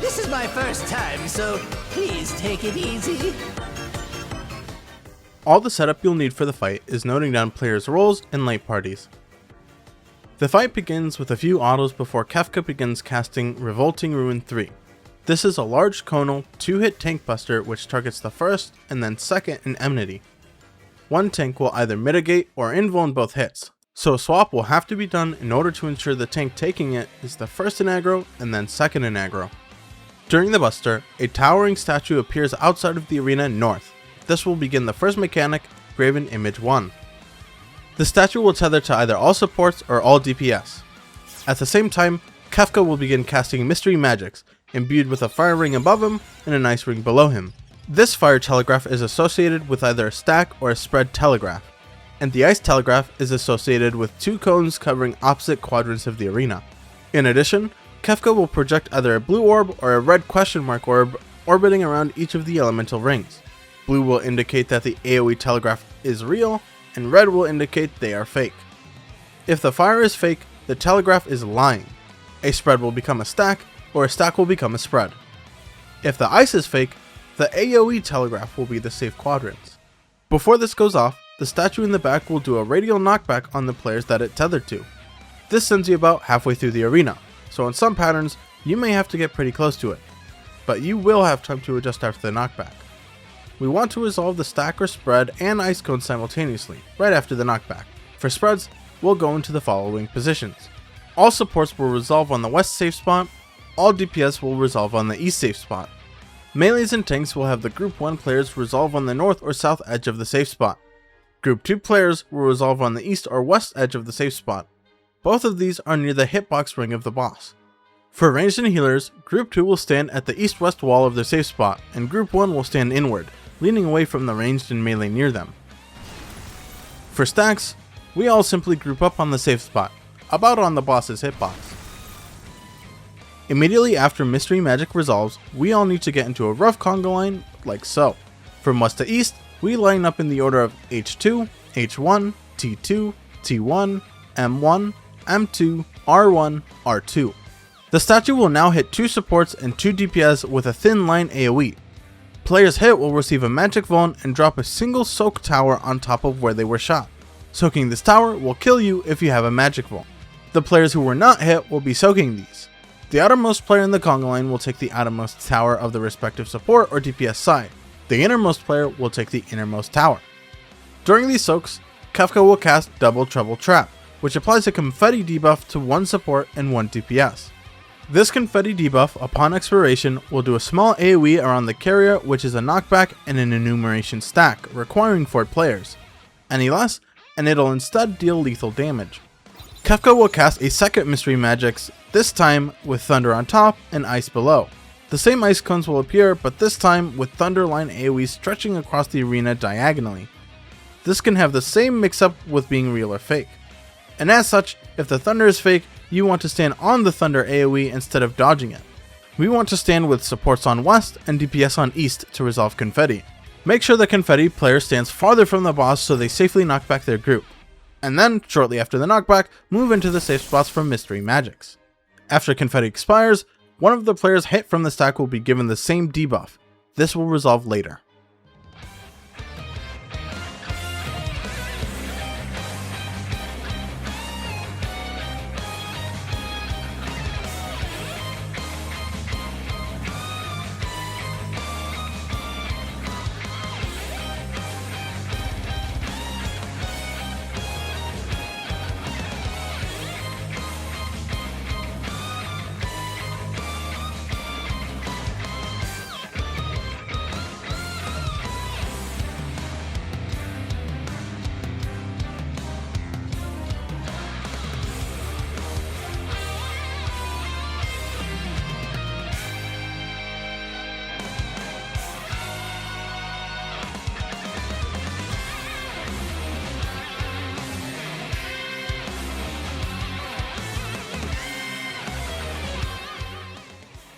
This is my first time, so please take it easy. All the setup you'll need for the fight is noting down players' roles and light parties. The fight begins with a few autos before Kefka begins casting Revolting Ruin 3. This is a large conal 2-hit tank buster which targets the first and then second in enmity. One tank will either mitigate or invuln both hits, so a swap will have to be done in order to ensure the tank taking it is the first in aggro and then second in aggro. During the buster, a towering statue appears outside of the arena north. This will begin the first mechanic, Graven Image 1. The statue will tether to either all supports or all DPS. At the same time, Kefka will begin casting mystery magics, imbued with a fire ring above him and an ice ring below him. This fire telegraph is associated with either a stack or a spread telegraph, and the ice telegraph is associated with 2 cones covering opposite quadrants of the arena. In addition, Kefka will project either a blue orb or a red question mark orb orbiting around each of the elemental rings. Blue will indicate that the AoE telegraph is real, and red will indicate they are fake. If the fire is fake, the telegraph is lying. A spread will become a stack, or a stack will become a spread. If the ice is fake, the AoE telegraph will be the safe quadrants. Before this goes off, the statue in the back will do a radial knockback on the players that it tethered to. This sends you about halfway through the arena, so in some patterns, you may have to get pretty close to it, but you will have time to adjust after the knockback. We want to resolve the stack or spread and ice cone simultaneously, right after the knockback. For spreads, we'll go into the following positions. All supports will resolve on the west safe spot, all DPS will resolve on the east safe spot. Melees and tanks will have the Group 1 players resolve on the north or south edge of the safe spot. Group 2 players will resolve on the east or west edge of the safe spot. Both of these are near the hitbox ring of the boss. For ranged and healers, Group 2 will stand at the east-west wall of their safe spot, and Group 1 will stand inward, leaning away from the ranged and melee near them. For stacks, we all simply group up on the safe spot, about on the boss's hitbox. Immediately after Mystery Magic resolves, we all need to get into a rough conga line, like so. From west to east, we line up in the order of H2, H1, T2, T1, M1, M2, R1, R2. The statue will now hit 2 supports and 2 DPS with a thin line AoE. Players hit will receive a magic vuln and drop a single soak tower on top of where they were shot. Soaking this tower will kill you if you have a magic vuln. The players who were not hit will be soaking these. The outermost player in the conga line will take the outermost tower of the respective support or DPS side. The innermost player will take the innermost tower. During these soaks, Kefka will cast Double Trouble Trap, which applies a confetti debuff to 1 support and 1 DPS. This confetti debuff, upon expiration, will do a small AoE around the carrier, which is a knockback and an enumeration stack, requiring 4 players. Any less, and it'll instead deal lethal damage. Kefka will cast a second Mystery Magics, this time with Thunder on top and Ice below. The same ice cones will appear, but this time with Thunder line AoE stretching across the arena diagonally. This can have the same mix-up with being real or fake. And as such, if the Thunder is fake, you want to stand on the Thunder AoE instead of dodging it. We want to stand with supports on west and DPS on east to resolve confetti. Make sure the confetti player stands farther from the boss so they safely knock back their group. And then, shortly after the knockback, move into the safe spots from Mystery Magics. After confetti expires, one of the players hit from the stack will be given the same debuff. This will resolve later.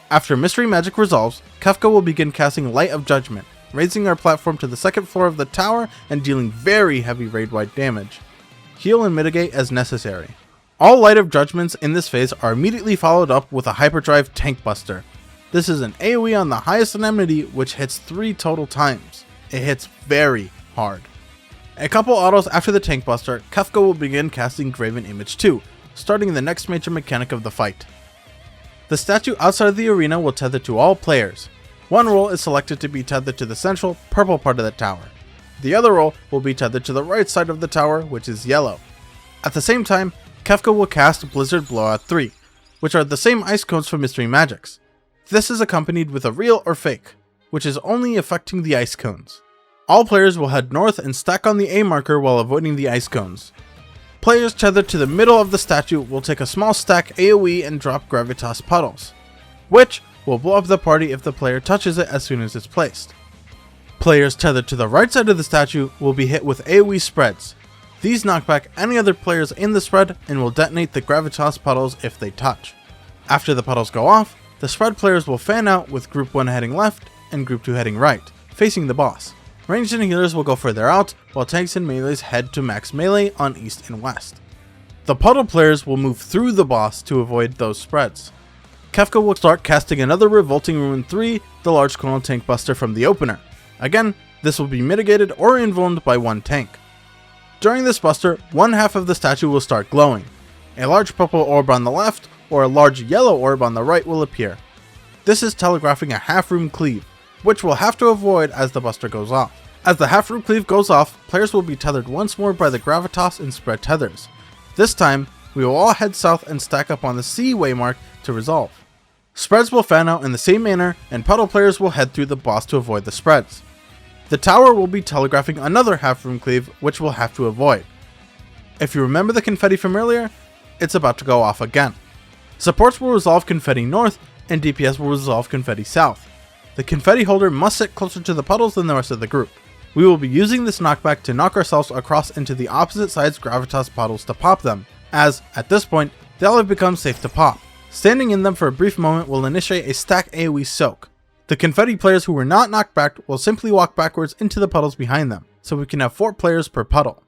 After Mystery Magic resolves, Kefka will begin casting Light of Judgment, raising our platform to the second floor of the tower and dealing very heavy raid-wide damage. Heal and mitigate as necessary. All Light of Judgments in this phase are immediately followed up with a Hyperdrive Tank Buster. This is an AoE on the highest indemnity which hits 3 total times. It hits very hard. A couple autos after the Tank Buster, Kefka will begin casting Graven Image 2, starting the next major mechanic of the fight. The statue outside of the arena will tether to all players. One role is selected to be tethered to the central, purple part of the tower. The other role will be tethered to the right side of the tower, which is yellow. At the same time, Kefka will cast Blizzard Blowout 3, which are the same ice cones from Mystery Magics. This is accompanied with a real or fake, which is only affecting the ice cones. All players will head north and stack on the A marker while avoiding the ice cones. Players tethered to the middle of the statue will take a small stack AoE and drop Gravitas Puddles, which will blow up the party if the player touches it as soon as it's placed. Players tethered to the right side of the statue will be hit with AoE spreads. These knock back any other players in the spread and will detonate the Gravitas Puddles if they touch. After the puddles go off, the spread players will fan out with Group 1 heading left and Group 2 heading right, facing the boss. Ranged and healers will go further out, while tanks and melees head to max melee on east and west. The puddle players will move through the boss to avoid those spreads. Kefka will start casting another Revolting Ruin 3, the large conal tank buster from the opener. Again, this will be mitigated or invulned by one tank. During this buster, one half of the statue will start glowing. A large purple orb on the left or a large yellow orb on the right will appear. This is telegraphing a half room cleave, which we'll have to avoid as the buster goes off. As the half room cleave goes off, players will be tethered once more by the Gravitas and spread tethers. This time, we will all head south and stack up on the C waymark to resolve. Spreads will fan out in the same manner, and puddle players will head through the boss to avoid the spreads. The tower will be telegraphing another half room cleave, which we'll have to avoid. If you remember the confetti from earlier, it's about to go off again. Supports will resolve confetti north, and DPS will resolve confetti south. The confetti holder must sit closer to the puddles than the rest of the group. We will be using this knockback to knock ourselves across into the opposite side's Gravitas puddles to pop them, as, at this point, they'll have become safe to pop. Standing in them for a brief moment will initiate a stack AoE soak. The confetti players who were not knocked back will simply walk backwards into the puddles behind them, so we can have 4 players per puddle.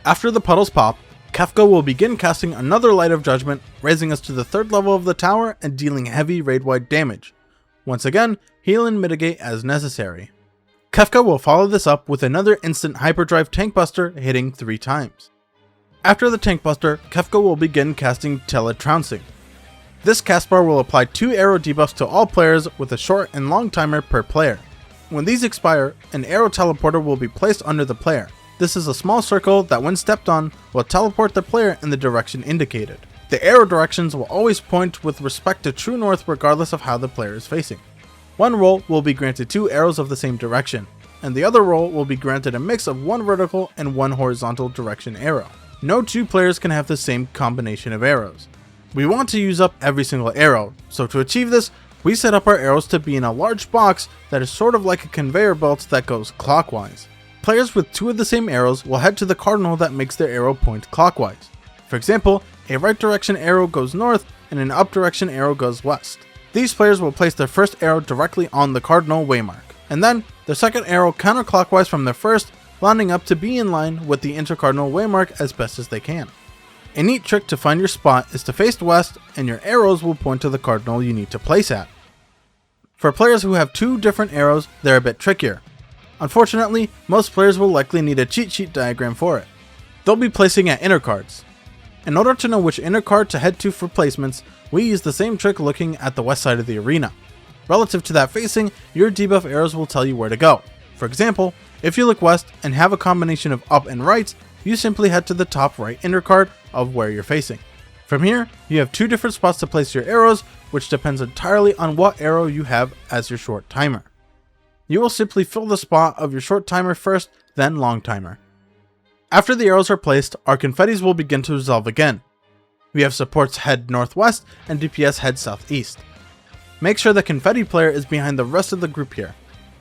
After the puddles pop, Kefka will begin casting another Light of Judgment, raising us to the 3rd level of the tower and dealing heavy raid-wide damage. Once again, heal and mitigate as necessary. Kefka will follow this up with another instant Hyperdrive Tank Buster hitting 3 times. After the Tank Buster, Kefka will begin casting Tele-Trouncing. This cast bar will apply 2 arrow debuffs to all players with a short and long timer per player. When these expire, an arrow teleporter will be placed under the player. This is a small circle that when stepped on will teleport the player in the direction indicated. The arrow directions will always point with respect to true north regardless of how the player is facing. One role will be granted 2 arrows of the same direction, and the other role will be granted a mix of 1 vertical and 1 horizontal direction arrow. No 2 players can have the same combination of arrows. We want to use up every single arrow, so to achieve this, we set up our arrows to be in a large box that is sort of like a conveyor belt that goes clockwise. Players with 2 of the same arrows will head to the cardinal that makes their arrow point clockwise. For example, a right direction arrow goes north and an up direction arrow goes west. These players will place their first arrow directly on the cardinal waymark, and then their second arrow counterclockwise from their first, lining up to be in line with the intercardinal waymark as best as they can. A neat trick to find your spot is to face west, and your arrows will point to the cardinal you need to place at. For players who have two different arrows, they're a bit trickier. Unfortunately, most players will likely need a cheat sheet diagram for it. They'll be placing at inner cards. In order to know which inner card to head to for placements, we use the same trick looking at the west side of the arena. Relative to that facing, your debuff arrows will tell you where to go. For example, if you look west and have a combination of up and right, you simply head to the top right inner card of where you're facing. From here, you have two different spots to place your arrows, which depends entirely on what arrow you have as your short timer. You will simply fill the spot of your short timer first, then long timer. After the arrows are placed, our confettis will begin to resolve again. We have supports head northwest and DPS head southeast. Make sure the confetti player is behind the rest of the group here.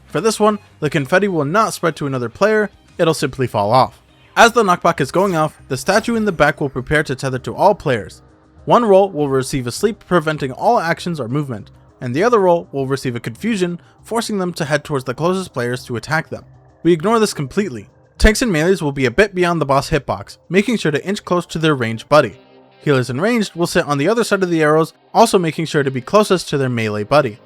For this one, the confetti will not spread to another player, it'll simply fall off. As the knockback is going off, the statue in the back will prepare to tether to all players. One role will receive a sleep preventing all actions or movement, and the other role will receive a confusion, forcing them to head towards the closest players to attack them. We ignore this completely. Tanks and melees will be a bit beyond the boss hitbox, making sure to inch close to their ranged buddy. Healers and ranged will sit on the other side of the arrows, also making sure to be closest to their melee buddy.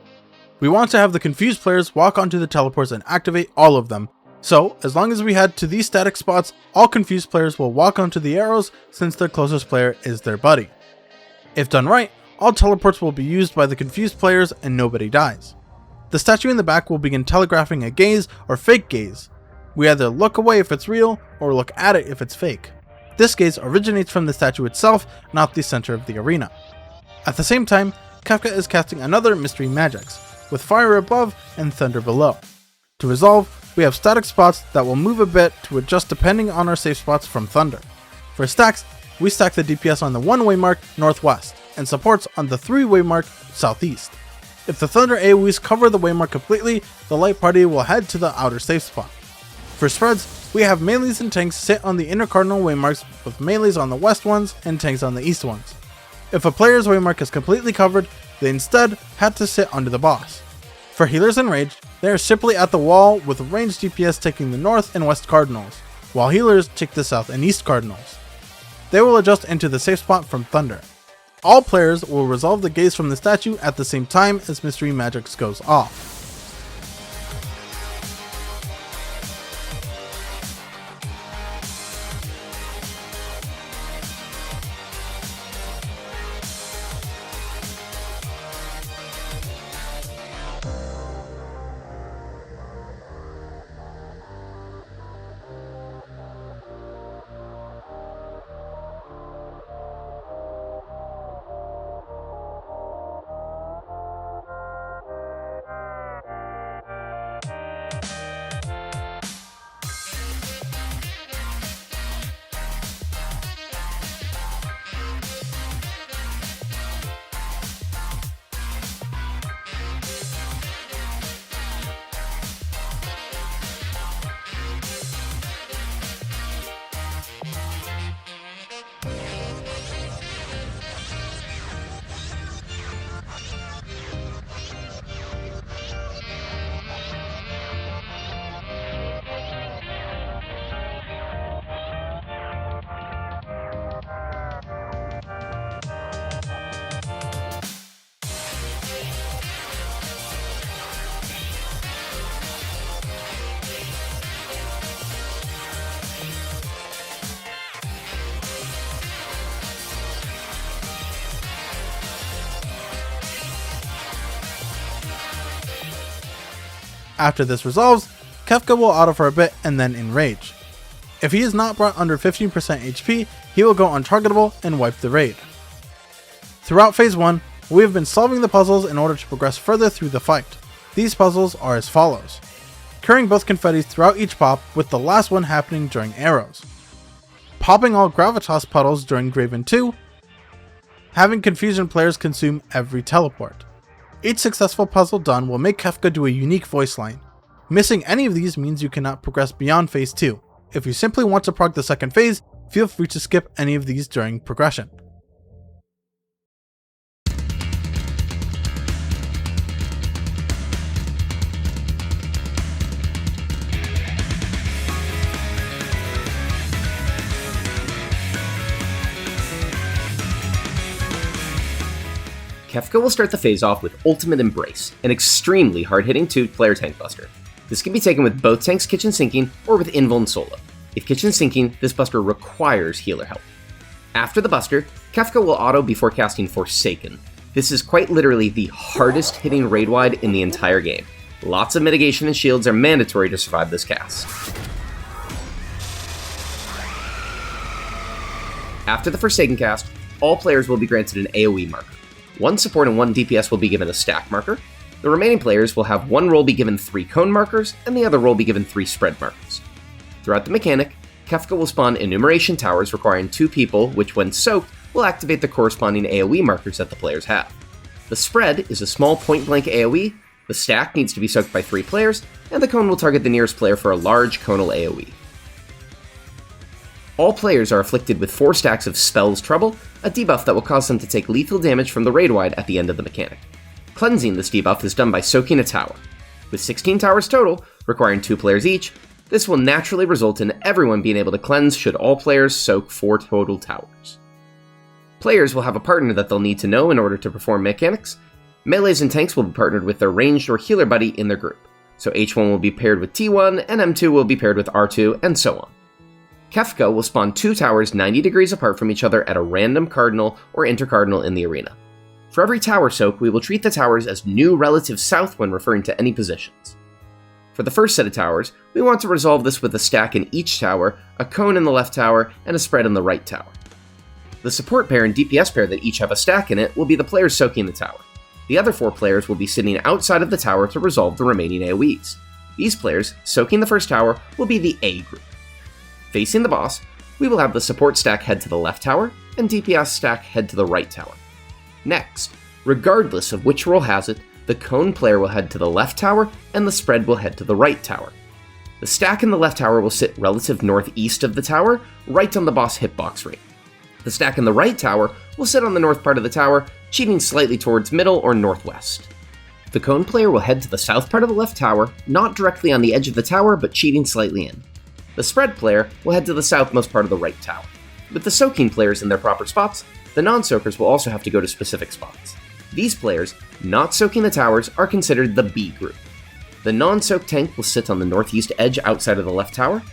We want to have the confused players walk onto the teleports and activate all of them, so as long as we head to these static spots, all confused players will walk onto the arrows since their closest player is their buddy. If done right, all teleports will be used by the confused players and nobody dies. The statue in the back will begin telegraphing a gaze or fake gaze. We either look away if it's real, or look at it if it's fake. This gaze originates from the statue itself, not the center of the arena. At the same time, Kefka is casting another Mystery Magics, with fire above and thunder below. To resolve, we have static spots that will move a bit to adjust depending on our safe spots from thunder. For stacks, we stack the DPS on the 1-way mark northwest, and supports on the 3-way mark southeast. If the thunder AoEs cover the waymark completely, the light party will head to the outer safe spot. For spreads, we have melees and tanks sit on the inner cardinal waymarks, with melees on the west ones and tanks on the east ones. If a player's waymark is completely covered, they instead had to sit under the boss. For healers and ranged, they are simply at the wall with ranged DPS taking the north and west cardinals, while healers take the south and east cardinals. They will adjust into the safe spot from thunder. All players will resolve the gaze from the statue at the same time as Mystery Magics goes off. After this resolves, Kefka will auto for a bit and then enrage. If he is not brought under 15% HP, he will go untargetable and wipe the raid. Throughout phase 1, we have been solving the puzzles in order to progress further through the fight. These puzzles are as follows: carrying both confettis throughout each pop, with the last one happening during arrows. Popping all gravitas puddles during Graven 2. Having confusion players consume every teleport. Each successful puzzle done will make Kefka do a unique voice line. Missing any of these means you cannot progress beyond phase 2. If you simply want to prog the second phase, feel free to skip any of these during progression. Kefka will start the phase off with Ultimate Embrace, an extremely hard-hitting 2-player tank buster. This can be taken with both tanks kitchen sinking or with invuln solo. If kitchen sinking, this buster requires healer help. After the buster, Kefka will auto before casting Forsaken. This is quite literally the hardest hitting raid-wide in the entire game. Lots of mitigation and shields are mandatory to survive this cast. After the Forsaken cast, all players will be granted an AoE marker. One support and one DPS will be given a stack marker. The remaining players will have one role be given 3 cone markers, and the other role be given 3 spread markers. Throughout the mechanic, Kefka will spawn enumeration towers requiring 2 people, which when soaked, will activate the corresponding AoE markers that the players have. The spread is a small point-blank AoE, the stack needs to be soaked by 3 players, and the cone will target the nearest player for a large conal AoE. All players are afflicted with 4 stacks of Spell's Trouble, a debuff that will cause them to take lethal damage from the raid-wide at the end of the mechanic. Cleansing this debuff is done by soaking a tower. With 16 towers total, requiring 2 players each, this will naturally result in everyone being able to cleanse should all players soak 4 total towers. Players will have a partner that they'll need to know in order to perform mechanics. Melees and tanks will be partnered with their ranged or healer buddy in their group, so H1 will be paired with T1, and M2 will be paired with R2, and so on. Kefka will spawn 2 towers 90 degrees apart from each other at a random cardinal or intercardinal in the arena. For every tower soak, we will treat the towers as new relative south when referring to any positions. For the first set of towers, we want to resolve this with a stack in each tower, a cone in the left tower, and a spread in the right tower. The support pair and DPS pair that each have a stack in it will be the players soaking the tower. The other 4 players will be sitting outside of the tower to resolve the remaining AoEs. These players, soaking the first tower, will be the A group. Facing the boss, we will have the support stack head to the left tower, and DPS stack head to the right tower. Next, regardless of which role has it, the cone player will head to the left tower, and the spread will head to the right tower. The stack in the left tower will sit relative northeast of the tower, right on the boss hitbox rate. The stack in the right tower will sit on the north part of the tower, cheating slightly towards middle or northwest. The cone player will head to the south part of the left tower, not directly on the edge of the tower, but cheating slightly in. The spread player will head to the southmost part of the right tower. With the soaking players in their proper spots, the non-soakers will also have to go to specific spots. These players, not soaking the towers, are considered the B group. The non-soak tank will sit on the northeast edge outside of the left tower.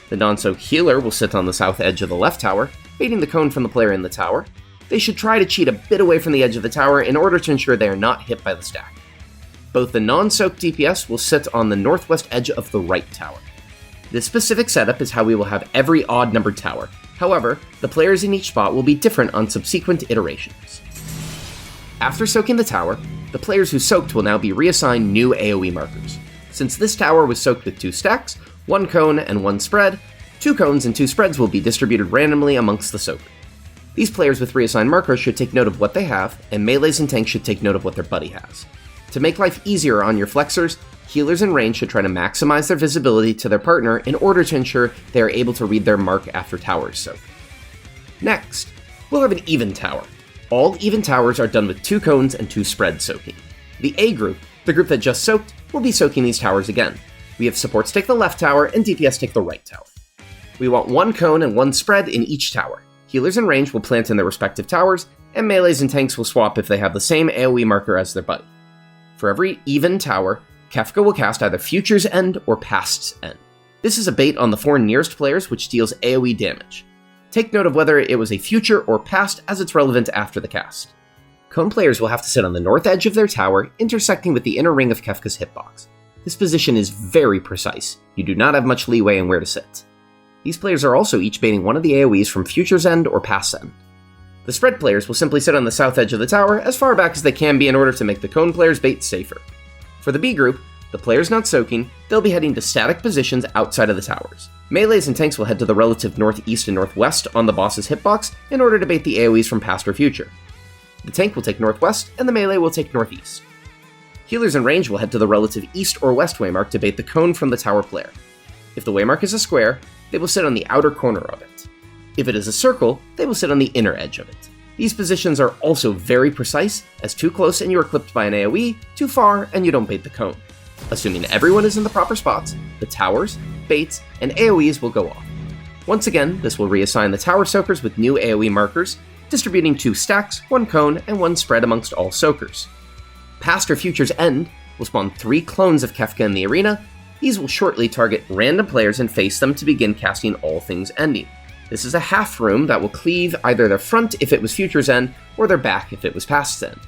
The non-soak healer will sit on the south edge of the left tower, baiting the cone from the player in the tower. They should try to cheat a bit away from the edge of the tower in order to ensure they are not hit by the stack. Both the non-soak DPS will sit on the northwest edge of the right tower. This specific setup is how we will have every odd-numbered tower. However, the players in each spot will be different on subsequent iterations. After soaking the tower, the players who soaked will now be reassigned new AoE markers. Since this tower was soaked with 2 stacks, 1 cone and 1 spread, 2 cones and 2 spreads will be distributed randomly amongst the soakers. These players with reassigned markers should take note of what they have, and melees and tanks should take note of what their buddy has. To make life easier on your flexers, healers in range should try to maximize their visibility to their partner in order to ensure they are able to read their mark after towers soak. Next, we'll have an even tower. All even towers are done with 2 cones and 2 spreads soaking. The A group, the group that just soaked, will be soaking these towers again. We have supports take the left tower and DPS take the right tower. We want 1 cone and 1 spread in each tower. Healers in range will plant in their respective towers, and melees and tanks will swap if they have the same AoE marker as their buddy. For every even tower, Kefka will cast either Future's End or Past's End. This is a bait on the 4 nearest players, which deals AoE damage. Take note of whether it was a future or past, as it's relevant after the cast. Cone players will have to sit on the north edge of their tower, intersecting with the inner ring of Kefka's hitbox. This position is very precise. You do not have much leeway in where to sit. These players are also each baiting one of the AoEs from Future's End or Past's End. The spread players will simply sit on the south edge of the tower as far back as they can be in order to make the cone players' bait safer. For the B group, the players not soaking, they'll be heading to static positions outside of the towers. Melees and tanks will head to the relative northeast and northwest on the boss's hitbox in order to bait the AoEs from past or future. The tank will take northwest, and the melee will take northeast. Healers in range will head to the relative east or west waymark to bait the cone from the tower player. If the waymark is a square, they will sit on the outer corner of it. If it is a circle, they will sit on the inner edge of it. These positions are also very precise, as too close and you are clipped by an AoE, too far and you don't bait the cone. Assuming everyone is in the proper spots, the towers, baits, and AoEs will go off. Once again, this will reassign the tower soakers with new AoE markers, distributing 2 stacks, 1 cone, and 1 spread amongst all soakers. Past or Future's End will spawn 3 clones of Kefka in the arena. These will shortly target random players and face them to begin casting all things ending. This is a half room that will cleave either their front if it was Future's End, or their back if it was Past's End.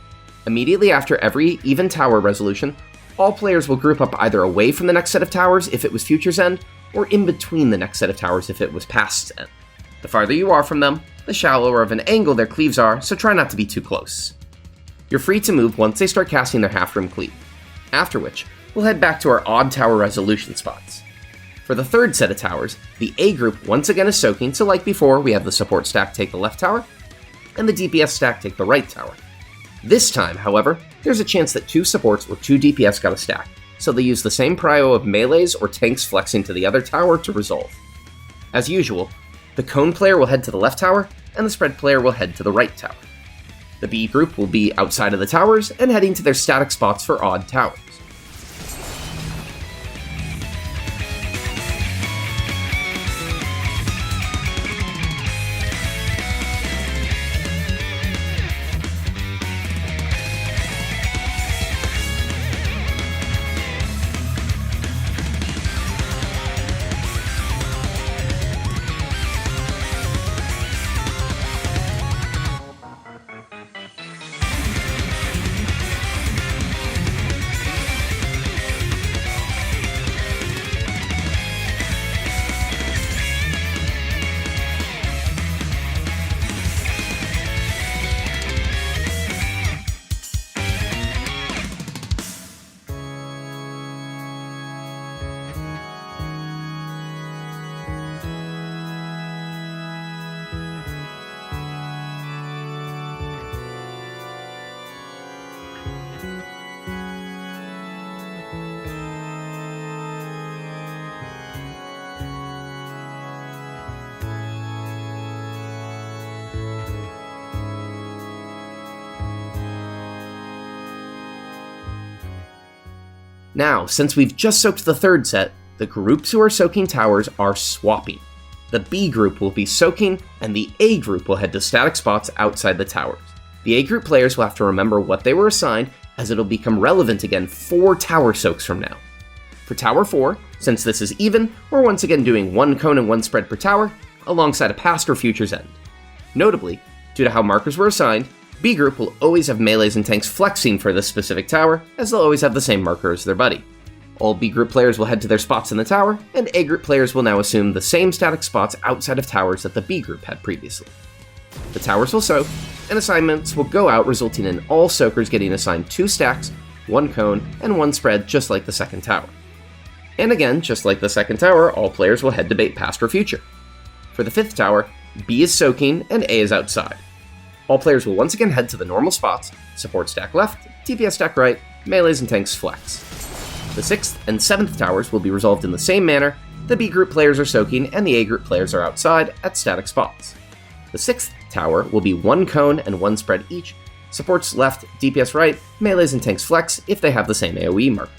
Immediately after every even tower resolution, all players will group up either away from the next set of towers if it was Future's End, or in between the next set of towers if it was Past's End. The farther you are from them, the shallower of an angle their cleaves are, so try not to be too close. You're free to move once they start casting their half-room cleave, after which we'll head back to our odd tower resolution spots. For the third set of towers, the A group once again is soaking, so like before, we have the support stack take the left tower, and the DPS stack take the right tower. This time, however, there's a chance that 2 supports or 2 DPS got a stack, so they use the same prio of melees or tanks flexing to the other tower to resolve. As usual, the cone player will head to the left tower, and the spread player will head to the right tower. The B group will be outside of the towers and heading to their static spots for odd towers. Now, since we've just soaked the third set, the groups who are soaking towers are swapping. The B group will be soaking, and the A group will head to static spots outside the towers. The A group players will have to remember what they were assigned, as it'll become relevant again 4 tower soaks from now. For Tower 4, since this is even, we're once again doing 1 cone and 1 spread per tower, alongside a Past or Future's End. Notably, due to how markers were assigned, B group will always have melees and tanks flexing for this specific tower, as they'll always have the same marker as their buddy. All B group players will head to their spots in the tower, and A group players will now assume the same static spots outside of towers that the B group had previously. The towers will soak, and assignments will go out, resulting in all soakers getting assigned 2 stacks, 1 cone, and 1 spread, just like the second tower. And again, just like the second tower, all players will head to bait Past or Future. For the 5th tower, B is soaking and A is outside. All players will once again head to the normal spots, support stack left, DPS stack right, melees and tanks flex. The 6th and 7th towers will be resolved in the same manner. The B group players are soaking and the A group players are outside at static spots. The 6th tower will be 1 cone and 1 spread each, supports left, DPS right, melees and tanks flex if they have the same AoE marker.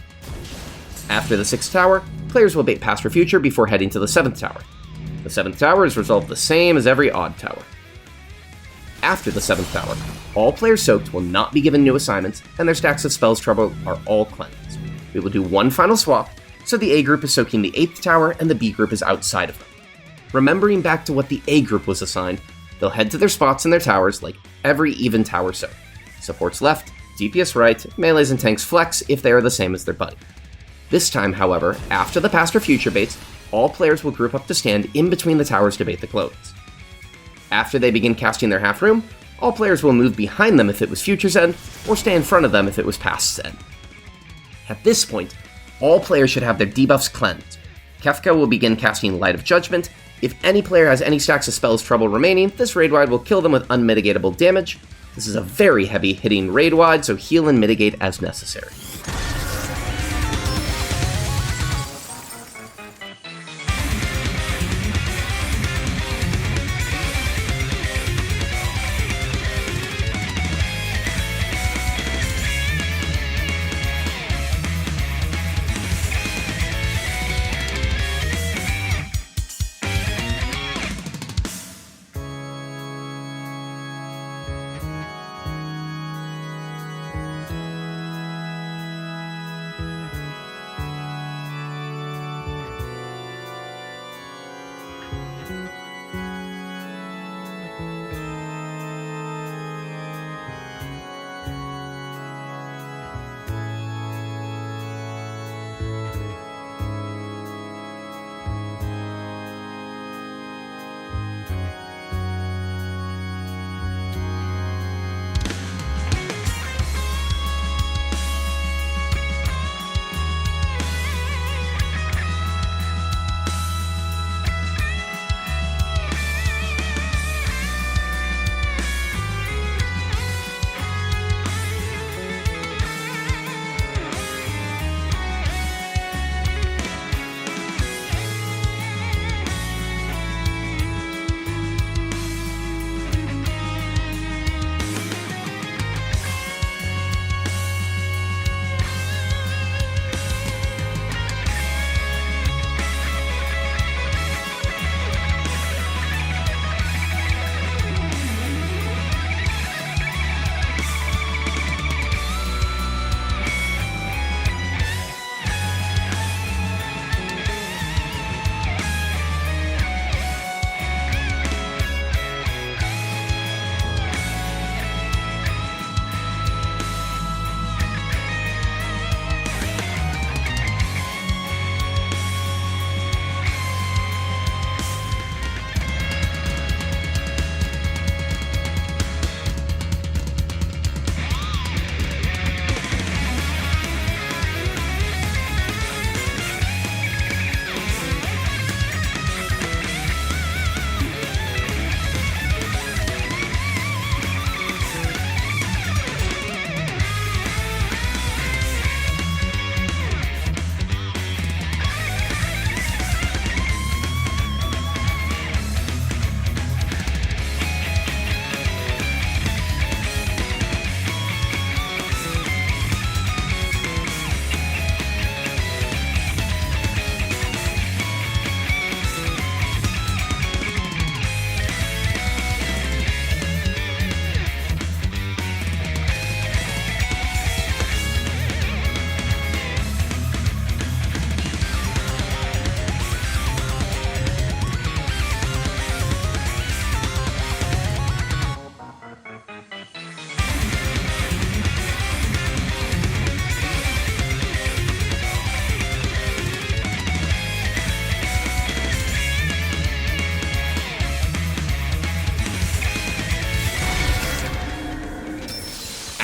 After the 6th tower, players will bait Past or Future before heading to the 7th tower. The 7th tower is resolved the same as every odd tower. After the 7th tower, all players soaked will not be given new assignments, and their stacks of Spells Trouble are all cleansed. We will do one final swap, so the A group is soaking the 8th tower and the B group is outside of them. Remembering back to what the A group was assigned, they'll head to their spots in their towers like every even tower soak. Supports left, DPS right, melees and tanks flex if they are the same as their buddy. This time, however, after the Past or Future baits, all players will group up to stand in between the towers to bait the clones. After they begin casting their half room, all players will move behind them if it was Future's End, or stay in front of them if it was Past's End. At this point, all players should have their debuffs cleansed. Kefka will begin casting Light of Judgment. If any player has any stacks of Spells Trouble remaining, this raid-wide will kill them with unmitigatable damage. This is a very heavy hitting raid-wide, so heal and mitigate as necessary.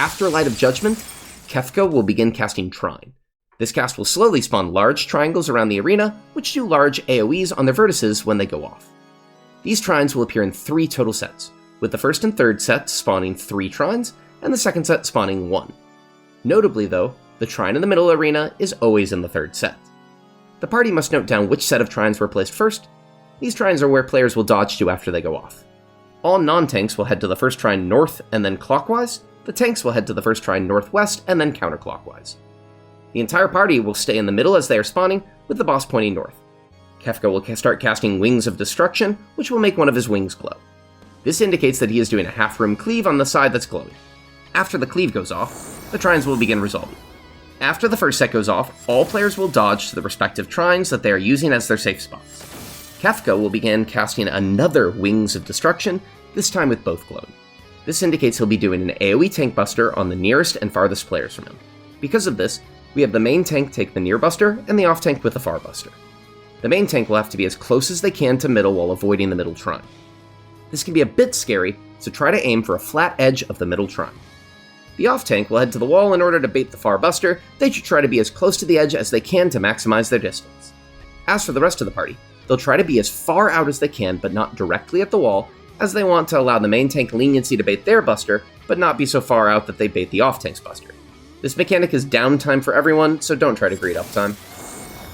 After Light of Judgment, Kefka will begin casting Trine. This cast will slowly spawn large triangles around the arena, which do large AoEs on their vertices when they go off. These Trines will appear in 3 total sets, with the first and third sets spawning 3 Trines, and the second set spawning 1. Notably though, the Trine in the middle arena is always in the third set. The party must note down which set of Trines were placed first. These Trines are where players will dodge to after they go off. All non-tanks will head to the first Trine north and then clockwise. The tanks will head to the first Trine northwest and then counterclockwise. The entire party will stay in the middle as they are spawning, with the boss pointing north. Kefka will start casting Wings of Destruction, which will make one of his wings glow. This indicates that he is doing a half-room cleave on the side that's glowing. After the cleave goes off, the Trines will begin resolving. After the first set goes off, all players will dodge to the respective Trines that they are using as their safe spots. Kefka will begin casting another Wings of Destruction, this time with both glowing. This indicates he'll be doing an AoE tank buster on the nearest and farthest players from him. Because of this, we have the main tank take the near buster, and the off tank with the far buster. The main tank will have to be as close as they can to middle while avoiding the middle Trine. This can be a bit scary, so try to aim for a flat edge of the middle Trine. The off tank will head to the wall in order to bait the far buster. They should try to be as close to the edge as they can to maximize their distance. As for the rest of the party, they'll try to be as far out as they can but not directly at the wall, as they want to allow the main tank leniency to bait their buster, but not be so far out that they bait the off tank's buster. This mechanic is downtime for everyone, so don't try to greed uptime.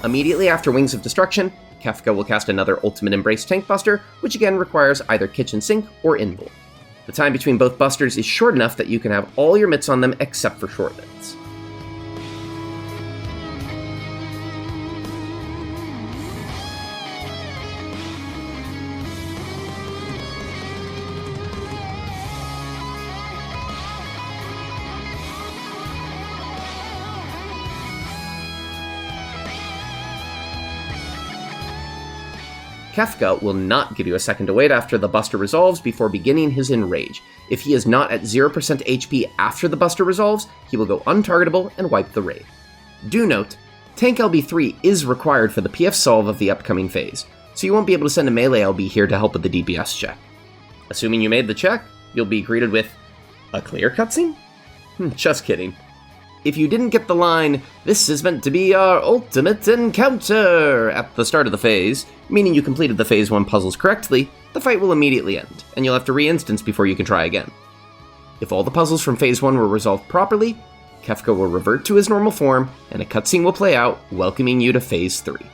Immediately after Wings of Destruction, Kefka will cast another Ultimate Embrace tank buster, which again requires either kitchen sink or invul. The time between both busters is short enough that you can have all your mitts on them except for short mitts. Kefka will not give you a second to wait after the buster resolves before beginning his Enrage. If he is not at 0% HP after the buster resolves, he will go untargetable and wipe the raid. Do note, Tank LB3 is required for the PF solve of the upcoming phase, so you won't be able to send a melee LB here to help with the DPS check. Assuming you made the check, you'll be greeted with a clear cutscene? Just kidding. If you didn't get the line, "This is meant to be our ultimate encounter," at the start of the phase, meaning you completed the Phase 1 puzzles correctly, the fight will immediately end, and you'll have to re-instance before you can try again. If all the puzzles from Phase 1 were resolved properly, Kefka will revert to his normal form, and a cutscene will play out, welcoming you to Phase 3.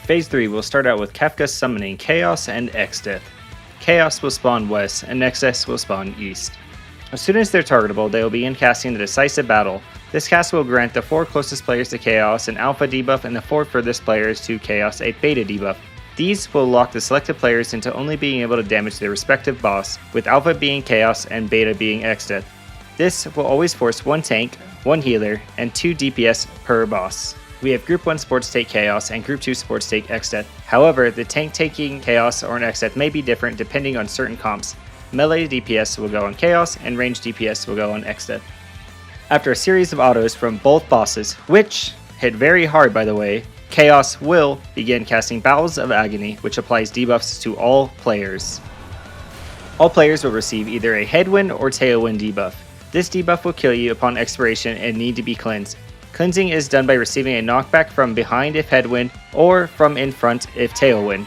Phase 3 will start out with Kefka summoning Chaos and ExCh. Chaos will spawn west, and ExCh will spawn east. As soon as they're targetable, they will begin casting the Decisive Battle. This cast will grant the 4 closest players to Chaos an alpha debuff and the 4 furthest players to Chaos a beta debuff. These will lock the selected players into only being able to damage their respective boss, with alpha being Chaos and beta being ExCh. This will always force 1 tank, 1 healer, and 2 DPS per boss. We have Group 1 supports take Chaos and Group 2 supports take ExCh. However, the tank taking Chaos or an ExCh may be different depending on certain comps. Melee DPS will go on Chaos and range DPS will go on ExCh. After a series of autos from both bosses, which hit very hard by the way, Chaos will begin casting Bowels of Agony, which applies debuffs to all players. All players will receive either a Headwind or Tailwind debuff. This debuff will kill you upon expiration and need to be cleansed. Cleansing is done by receiving a knockback from behind if Headwind, or from in front if Tailwind.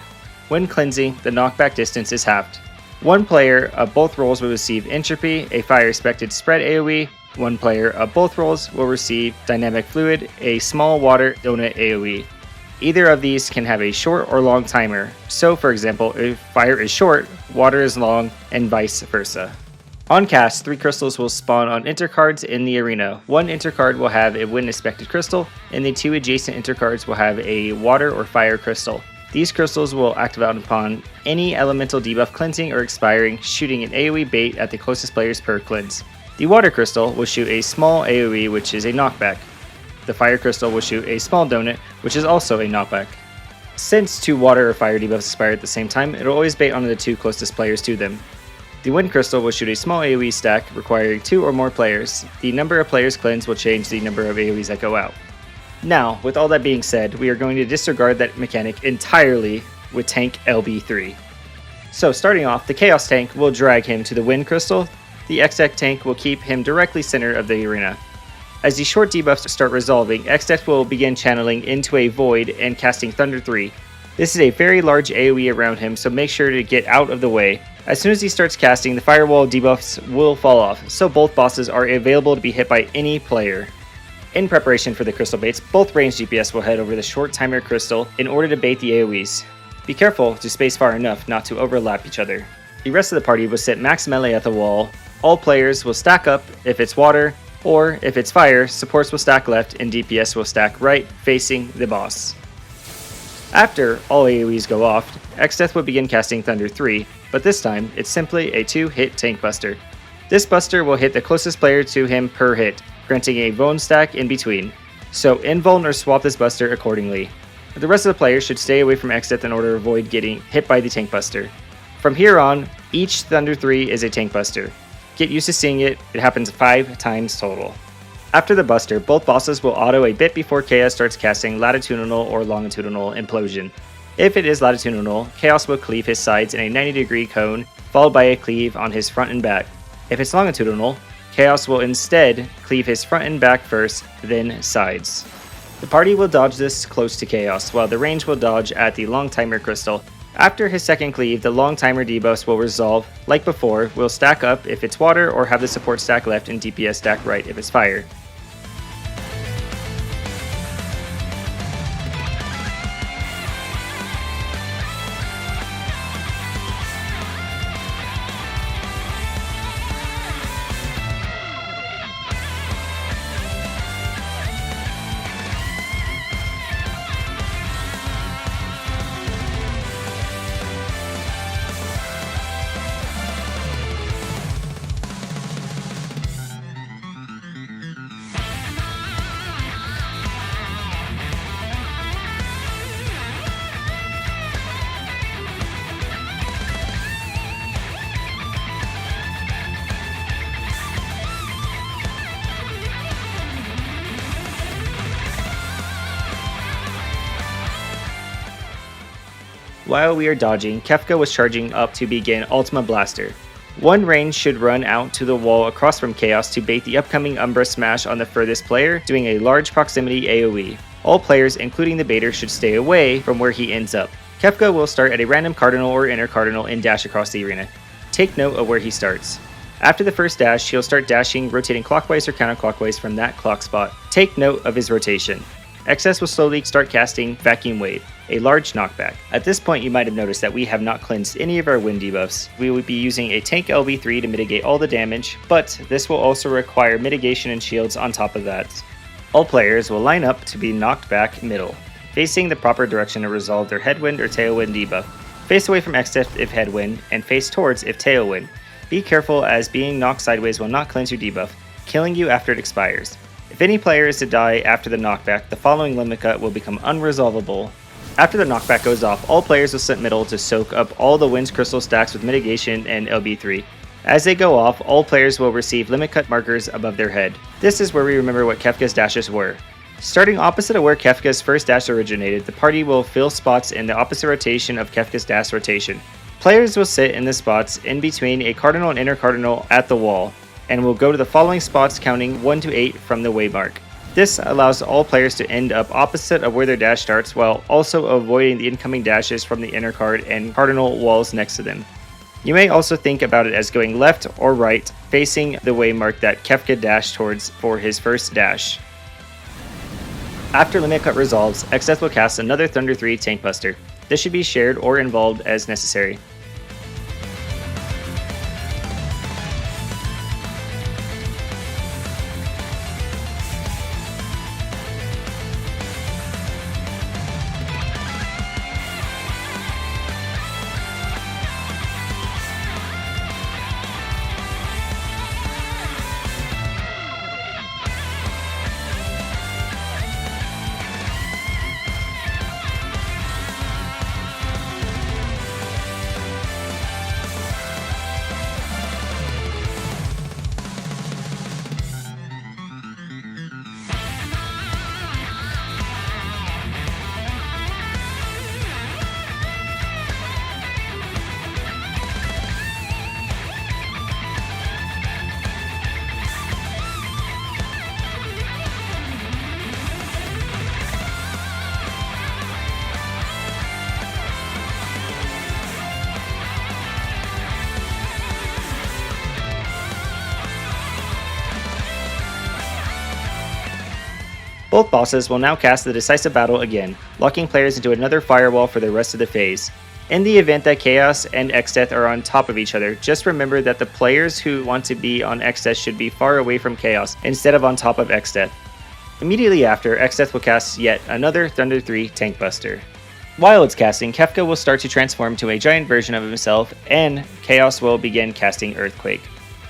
When cleansing, the knockback distance is halved. One player of both roles will receive Entropy, a fire expected spread AoE. One player of both roles will receive Dynamic Fluid, a small water donut AoE. Either of these can have a short or long timer, so for example, if fire is short, water is long, and vice versa. On cast, 3 crystals will spawn on enter cards in the arena. 1 enter card will have a win expected crystal, and the 2 adjacent enter cards will have a water or fire crystal. These crystals will activate upon any elemental debuff cleansing or expiring, shooting an AoE bait at the closest players per cleanse. The water crystal will shoot a small AoE, which is a knockback. The fire crystal will shoot a small donut, which is also a knockback. Since 2 water or fire debuffs expire at the same time, it will always bait onto the 2 closest players to them. The wind crystal will shoot a small AoE stack requiring 2 or more players. The number of players cleansed will change the number of AoEs that go out. Now, with all that being said, we are going to disregard that mechanic entirely with tank LB3. So starting off, the Chaos tank will drag him to the wind crystal. The ExCh tank will keep him directly center of the arena. As the short debuffs start resolving, ExCh will begin channeling into a void and casting Thunder 3. This is a very large AoE around him, so make sure to get out of the way. As soon as he starts casting, the Firewall debuffs will fall off, so both bosses are available to be hit by any player. In preparation for the crystal baits, both ranged DPS will head over the short timer crystal in order to bait the AoEs. Be careful to space far enough not to overlap each other. The rest of the party will sit max melee at the wall. All players will stack up if it's water, or if it's fire, supports will stack left and DPS will stack right, facing the boss. After all AoEs go off, ExCh will begin casting Thunder 3, but this time it's simply a 2-hit tank buster. This buster will hit the closest player to him per hit, granting a vuln stack in between, so invuln or swap this buster accordingly. The rest of the players should stay away from ExCh in order to avoid getting hit by the tank buster. From here on, each Thunder 3 is a tank buster. Get used to seeing it happens 5 times total. After the buster, both bosses will auto a bit before Chaos starts casting Latitudinal or Longitudinal Implosion. If it is Latitudinal, Chaos will cleave his sides in a 90-degree cone, followed by a cleave on his front and back. If it's Longitudinal, Chaos will instead cleave his front and back first, then sides. The party will dodge this close to Chaos, while the range will dodge at the long timer crystal. After his second cleave, the long timer debuffs will resolve. Like before, will stack up if it's water or have the support stack left and DPS stack right if it's fire. While we are dodging, Kefka was charging up to begin Ultima Blaster. One range should run out to the wall across from Chaos to bait the upcoming Umbra Smash on the furthest player, doing a large proximity AoE. All players, including the baiter, should stay away from where he ends up. Kefka will start at a random cardinal or inner cardinal and dash across the arena. Take note of where he starts. After the first dash, he'll start dashing, rotating clockwise or counterclockwise from that clock spot. Take note of his rotation. ExCh will slowly start casting Vacuum Wave, a large knockback. At this point, you might have noticed that we have not cleansed any of our wind debuffs. We will be using a tank LB3 to mitigate all the damage, but this will also require mitigation and shields on top of that. All players will line up to be knocked back middle, facing the proper direction to resolve their headwind or tailwind debuff. Face away from ExCh if headwind, and face towards if tailwind. Be careful as being knocked sideways will not cleanse your debuff, killing you after it expires. If any player is to die after the knockback, the following limit cut will become unresolvable. After the knockback goes off, all players will sit middle to soak up all the wind's crystal stacks with mitigation and LB3. As they go off, all players will receive limit cut markers above their head. This is where we remember what Kefka's dashes were. Starting opposite of where Kefka's first dash originated, the party will fill spots in the opposite rotation of Kefka's dash rotation. Players will sit in the spots in between a cardinal and inner cardinal at the wall, and will go to the following spots counting 1 to 8 from the waymark. This allows all players to end up opposite of where their dash starts while also avoiding the incoming dashes from the inner card and cardinal walls next to them. You may also think about it as going left or right, facing the waymark that Kefka dashed towards for his first dash. After Limit Cut resolves, ExCh will cast another Thunder 3 Tank Buster. This should be shared or involved as necessary. Both bosses will now cast the Decisive Battle again, locking players into another Firewall for the rest of the phase. In the event that Chaos and ExCh are on top of each other, just remember that the players who want to be on ExCh should be far away from Chaos instead of on top of ExCh. Immediately after, ExCh will cast yet another Thunder 3 Tank Buster. While it's casting, Kefka will start to transform to a giant version of himself, and Chaos will begin casting Earthquake.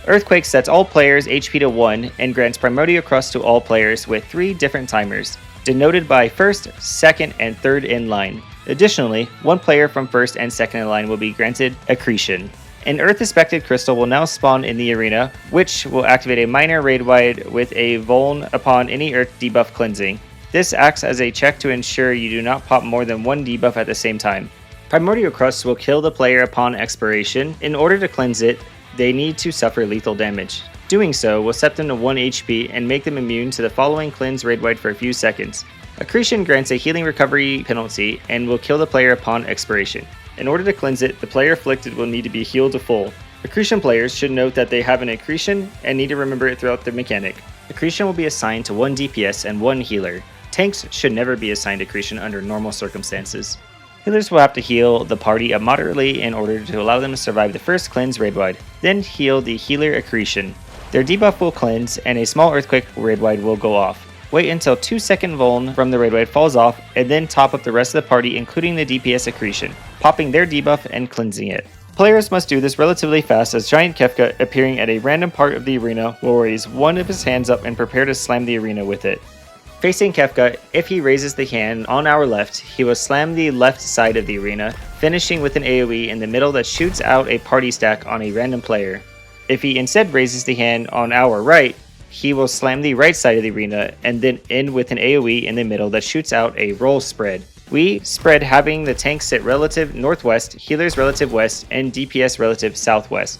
Earthquake sets all players' HP to 1 and grants Primordial Crust to all players with 3 different timers, denoted by first, second, and third in line. Additionally, one player from first and second in line will be granted Accretion. An Earth-Aspected Crystal will now spawn in the arena, which will activate a minor raid-wide with a Vuln upon any Earth debuff cleansing. This acts as a check to ensure you do not pop more than one debuff at the same time. Primordial Crust will kill the player upon expiration. In order to cleanse it, they need to suffer lethal damage. Doing so will set them to 1 HP and make them immune to the following cleanse raid-wide for a few seconds. Accretion grants a healing recovery penalty and will kill the player upon expiration. In order to cleanse it, the player afflicted will need to be healed to full. Accretion players should note that they have an Accretion and need to remember it throughout the mechanic. Accretion will be assigned to 1 DPS and 1 healer. Tanks should never be assigned Accretion under normal circumstances. Healers will have to heal the party up moderately in order to allow them to survive the first cleanse raid-wide, then heal the healer Accretion. Their debuff will cleanse and a small Earthquake raid-wide will go off. Wait until 2-second Vuln from the raid-wide falls off and then top up the rest of the party including the DPS Accretion, popping their debuff and cleansing it. Players must do this relatively fast as Giant Kefka appearing at a random part of the arena will raise one of his hands up and prepare to slam the arena with it. Facing Kefka, if he raises the hand on our left, he will slam the left side of the arena, finishing with an AoE in the middle that shoots out a party stack on a random player. If he instead raises the hand on our right, he will slam the right side of the arena and then end with an AoE in the middle that shoots out a roll spread. We spread having the tanks sit relative northwest, healers relative west, and DPS relative southwest.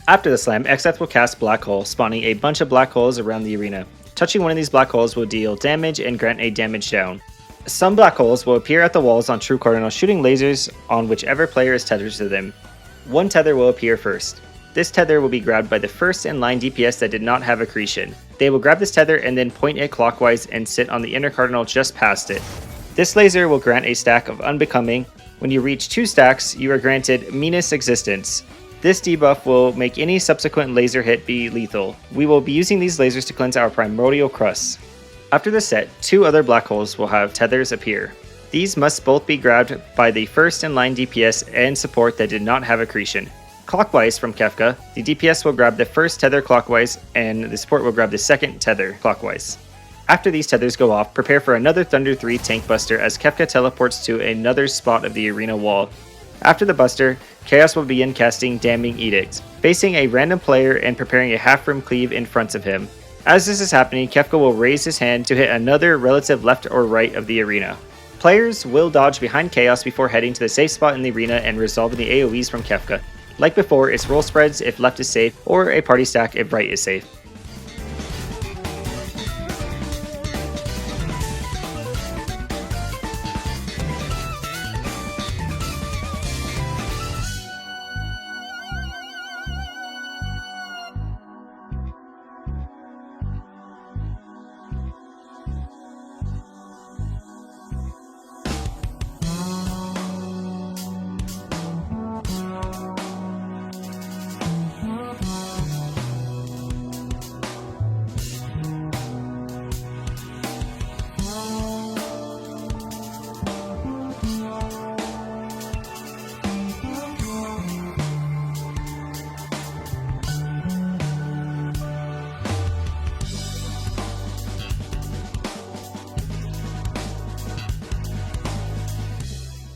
After the slam, ExCh will cast Black Hole, spawning a bunch of black holes around the arena. Touching one of these black holes will deal damage and grant a damage down. Some black holes will appear at the walls on True Cardinal, shooting lasers on whichever player is tethered to them. One tether will appear first. This tether will be grabbed by the first in line DPS that did not have Accretion. They will grab this tether and then point it clockwise and sit on the inner cardinal just past it. This laser will grant a stack of Unbecoming. When you reach 2 stacks, you are granted Meanest Existence. This debuff will make any subsequent laser hit be lethal. We will be using these lasers to cleanse our Primordial Crusts. After the set, 2 other black holes will have tethers appear. These must both be grabbed by the first in line DPS and support that did not have Accretion. Clockwise from Kefka, the DPS will grab the first tether clockwise and the support will grab the second tether clockwise. After these tethers go off, prepare for another Thunder 3 Tank Buster as Kefka teleports to another spot of the arena wall. After the buster, Chaos will begin casting Damning Edict, facing a random player and preparing a half-room cleave in front of him. As this is happening, Kefka will raise his hand to hit another relative left or right of the arena. Players will dodge behind Chaos before heading to the safe spot in the arena and resolving the AoEs from Kefka. Like before, it's roll spreads if left is safe, or a party stack if right is safe.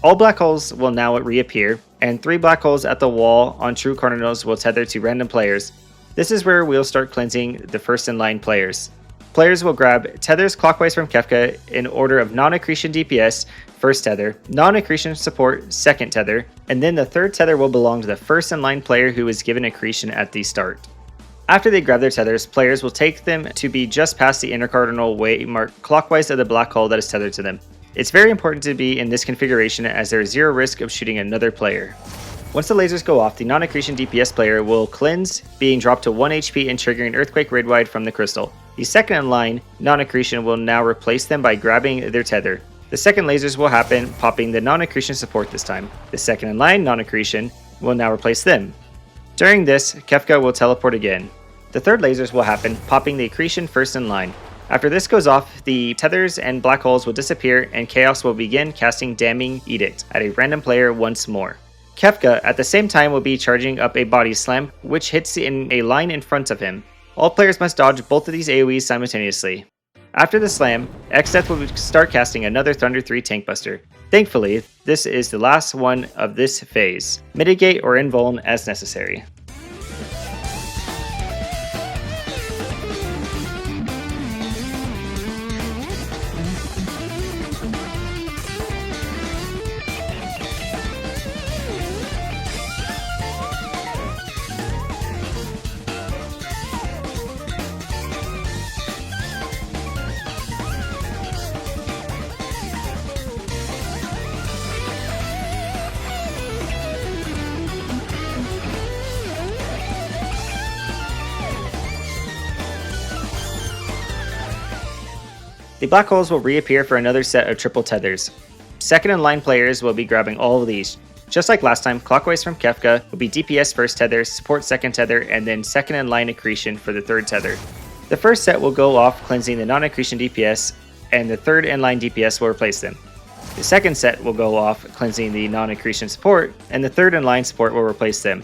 All black holes will now reappear, and 3 black holes at the wall on true cardinals will tether to random players. This is where we'll start cleansing the first in line players. Players will grab tethers clockwise from Kefka in order of non-accretion DPS, first tether, non-accretion support, second tether, and then the third tether will belong to the first in line player who was given accretion at the start. After they grab their tethers, players will take them to be just past the inner cardinal way marked clockwise of the black hole that is tethered to them. It's very important to be in this configuration as there is zero risk of shooting another player. Once the lasers go off, the non-accretion DPS player will cleanse, being dropped to 1 HP and triggering Earthquake raid-wide from the crystal. The second in line, non-accretion, will now replace them by grabbing their tether. The second lasers will happen, popping the non-accretion support this time. The second in line, non-accretion, will now replace them. During this, Kefka will teleport again. The third lasers will happen, popping the accretion first in line. After this goes off, the tethers and black holes will disappear and Chaos will begin casting Damning Edict at a random player once more. Kefka at the same time will be charging up a body slam, which hits in a line in front of him. All players must dodge both of these AoEs simultaneously. After the slam, ExCh will start casting another Thunder 3 Tank Buster. Thankfully, this is the last one of this phase. Mitigate or invuln as necessary. The black holes will reappear for another set of triple tethers. Second in line players will be grabbing all of these. Just like last time, clockwise from Kefka will be DPS first tether, support second tether, and then second in line accretion for the third tether. The first set will go off cleansing the non-accretion DPS, and the third in line DPS will replace them. The second set will go off cleansing the non-accretion support, and the third in line support will replace them.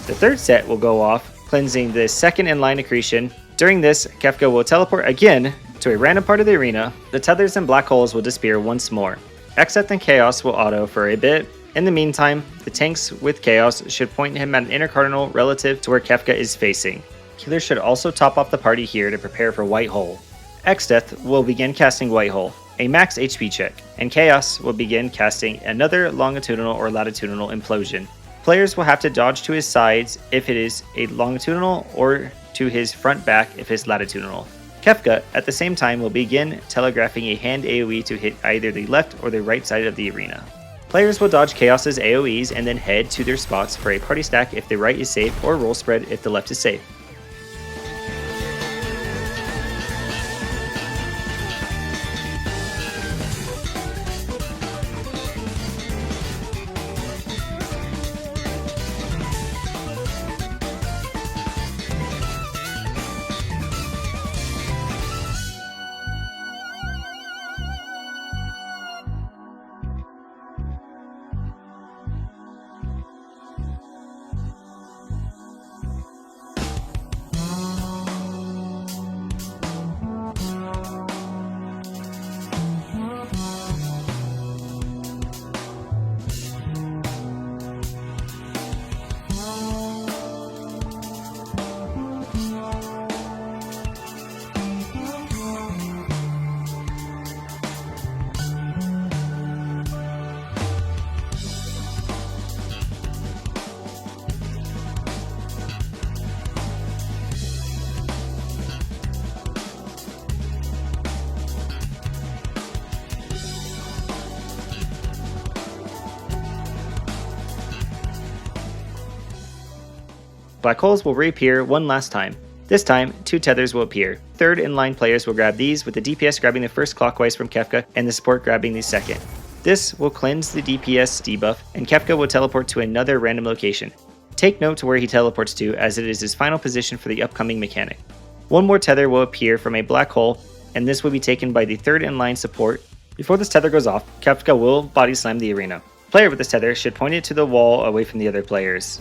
The third set will go off cleansing the second in line accretion. During this, Kefka will teleport again to a random part of the arena. The tethers and black holes will disappear once more. ExCh and Chaos will auto for a bit. In the meantime, the tanks with Chaos should point him at an inner cardinal relative to where Kefka is facing. Healers should also top off the party here to prepare for White Hole. ExCh will begin casting White Hole, a max HP check, and Chaos will begin casting another longitudinal or latitudinal implosion. Players will have to dodge to his sides if it is a longitudinal or to his front back if it's latitudinal. Kefka, at the same time, will begin telegraphing a hand AoE to hit either the left or the right side of the arena. Players will dodge Chaos's AoEs and then head to their spots for a party stack if the right is safe or roll spread if the left is safe. Black holes will reappear one last time. This time, 2 tethers will appear. Third in line players will grab these, with the DPS grabbing the first clockwise from Kefka and the support grabbing the second. This will cleanse the DPS debuff, and Kefka will teleport to another random location. Take note to where he teleports to, as it is his final position for the upcoming mechanic. One more tether will appear from a black hole, and this will be taken by the third in line support. Before this tether goes off, Kefka will body slam the arena. Player with this tether should point it to the wall away from the other players.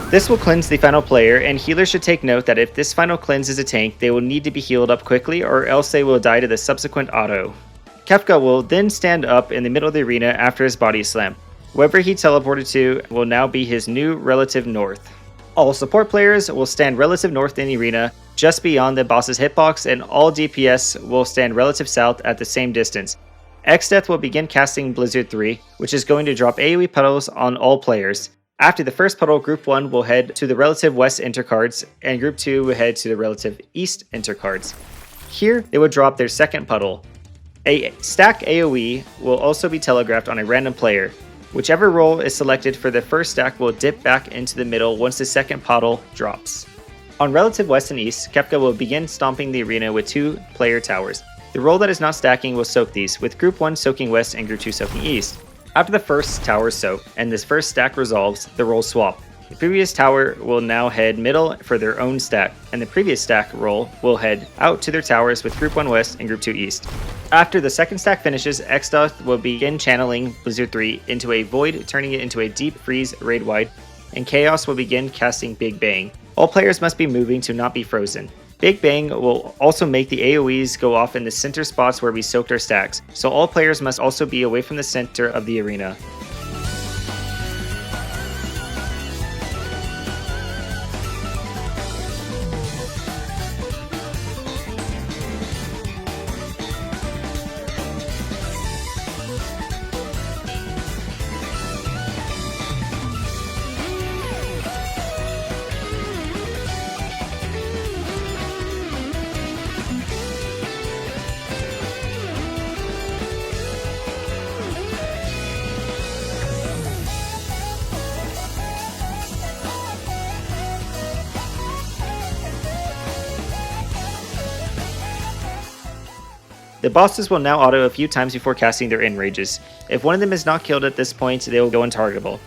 This will cleanse the final player, and healers should take note that if this final cleanse is a tank, they will need to be healed up quickly or else they will die to the subsequent auto. Kefka will then stand up in the middle of the arena after his body slam. Wherever he teleported to will now be his new relative north. All support players will stand relative north in the arena, just beyond the boss's hitbox, and all DPS will stand relative south at the same distance. ExCh will begin casting Blizzard 3, which is going to drop AoE puddles on all players. After the first puddle, Group 1 will head to the relative west enter cards, and Group 2 will head to the relative east enter cards. Here, they will drop their second puddle. A stack AoE will also be telegraphed on a random player. Whichever role is selected for the first stack will dip back into the middle once the second puddle drops. On relative west and east, Kefka will begin stomping the arena with 2 player towers. The role that is not stacking will soak these, with Group 1 soaking west and Group 2 soaking east. After the first tower soak and this first stack resolves, the roles swap. The previous tower will now head middle for their own stack, and the previous stack role will head out to their towers with Group 1 west and Group 2 east. After the second stack finishes, ExCh will begin channeling Blizzard 3 into a void, turning it into a deep freeze raid wide, and Chaos will begin casting Big Bang. All players must be moving to not be frozen. Big Bang will also make the AoEs go off in the center spots where we soaked our stacks, so all players must also be away from the center of the arena. The bosses will now auto a few times before casting their Enrages. If one of them is not killed at this point, they will go untargetable.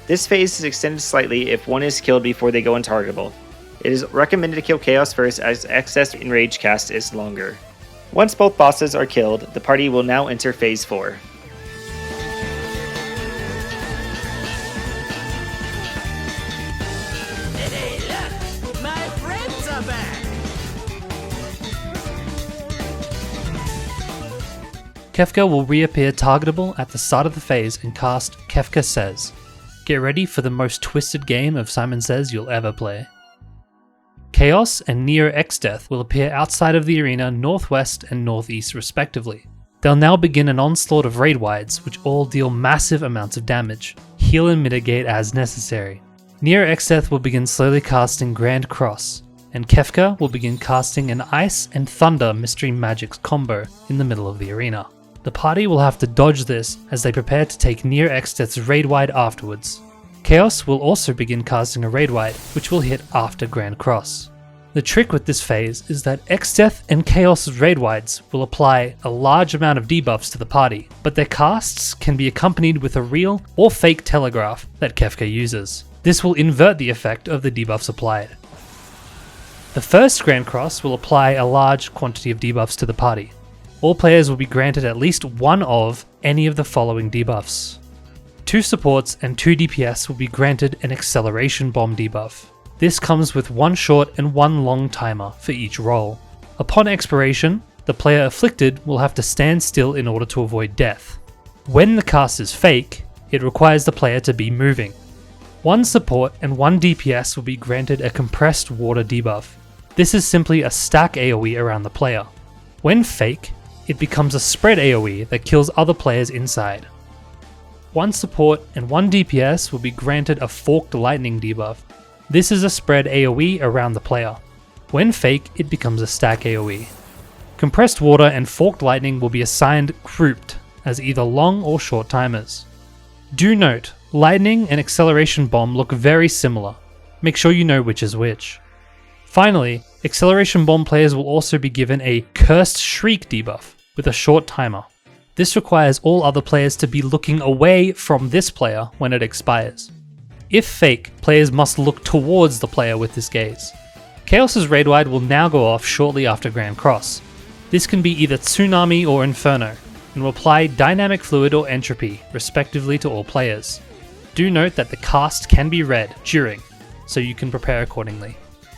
This phase is extended slightly if one is killed before they go untargetable. It is recommended to kill Chaos first as excess Enrage cast is longer. Once both bosses are killed, the party will now enter phase 4. Hey, look! My friends are back! Kefka will reappear targetable at the start of the phase and cast Kefka Says. Get ready for the most twisted game of Simon Says you'll ever play. Chaos and Near ExCh will appear outside of the arena northwest and northeast respectively. They'll now begin an onslaught of raid wides, which all deal massive amounts of damage. Heal and mitigate as necessary. Near ExCh will begin slowly casting Grand Cross, and Kefka will begin casting an Ice and Thunder Mystery Magics combo in the middle of the arena. The party will have to dodge this as they prepare to take Near ExCh's raid wide afterwards. Chaos will also begin casting a raid wide, which will hit after Grand Cross. The trick with this phase is that ExCh and Chaos's raid wides will apply a large amount of debuffs to the party, but their casts can be accompanied with a real or fake telegraph that Kefka uses. This will invert the effect of the debuffs applied. The first Grand Cross will apply a large quantity of debuffs to the party. All players will be granted at least one of any of the following debuffs. 2 supports and 2 DPS will be granted an Acceleration Bomb debuff. This comes with 1 short and 1 long timer for each role. Upon expiration, the player afflicted will have to stand still in order to avoid death. When the cast is fake, it requires the player to be moving. 1 support and 1 DPS will be granted a Compressed Water debuff. This is simply a stack AoE around the player. When fake, it becomes a spread AoE that kills other players inside. 1 support and 1 DPS will be granted a Forked Lightning debuff. This is a spread AoE around the player. When fake, it becomes a stack AoE. Compressed Water and Forked Lightning will be assigned grouped as either long or short timers. Do note, Lightning and Acceleration Bomb look very similar. Make sure you know which is which. Finally, Acceleration Bomb players will also be given a Cursed Shriek debuff with a short timer. This requires all other players to be looking away from this player when it expires. If fake, players must look towards the player with this gaze. Chaos's raid wide will now go off shortly after Grand Cross. This can be either Tsunami or Inferno, and will apply Dynamic Fluid or Entropy, respectively to all players. Do note that the cast can be read during, so you can prepare accordingly.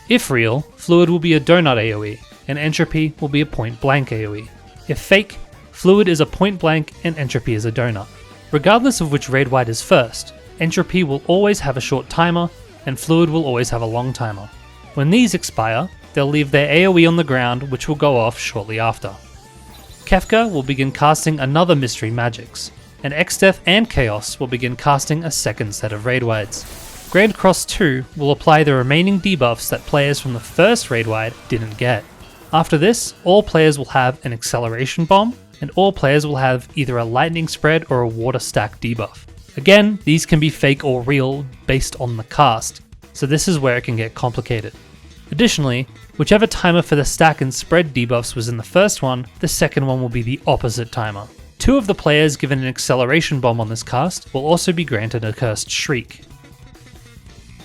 If real, Fluid will be a Donut AoE, and Entropy will be a Point Blank AoE. If fake, Fluid is a point blank, and Entropy is a donut. Regardless of which raid wide is first, Entropy will always have a short timer, and Fluid will always have a long timer. When these expire, they'll leave their AoE on the ground, which will go off shortly after. Kefka will begin casting another Mystery Magics, and ExCh and Chaos will begin casting a second set of raid wides. Grand Cross 2 will apply the remaining debuffs that players from the first raid wide didn't get. After this, all players will have an Acceleration Bomb, and all players will have either a Lightning Spread or a Water Stack debuff. Again, these can be fake or real based on the cast, so this is where it can get complicated. Additionally, whichever timer for the stack and spread debuffs was in the first one, the second one will be the opposite timer. 2 of the players given an Acceleration Bomb on this cast will also be granted a Cursed Shriek.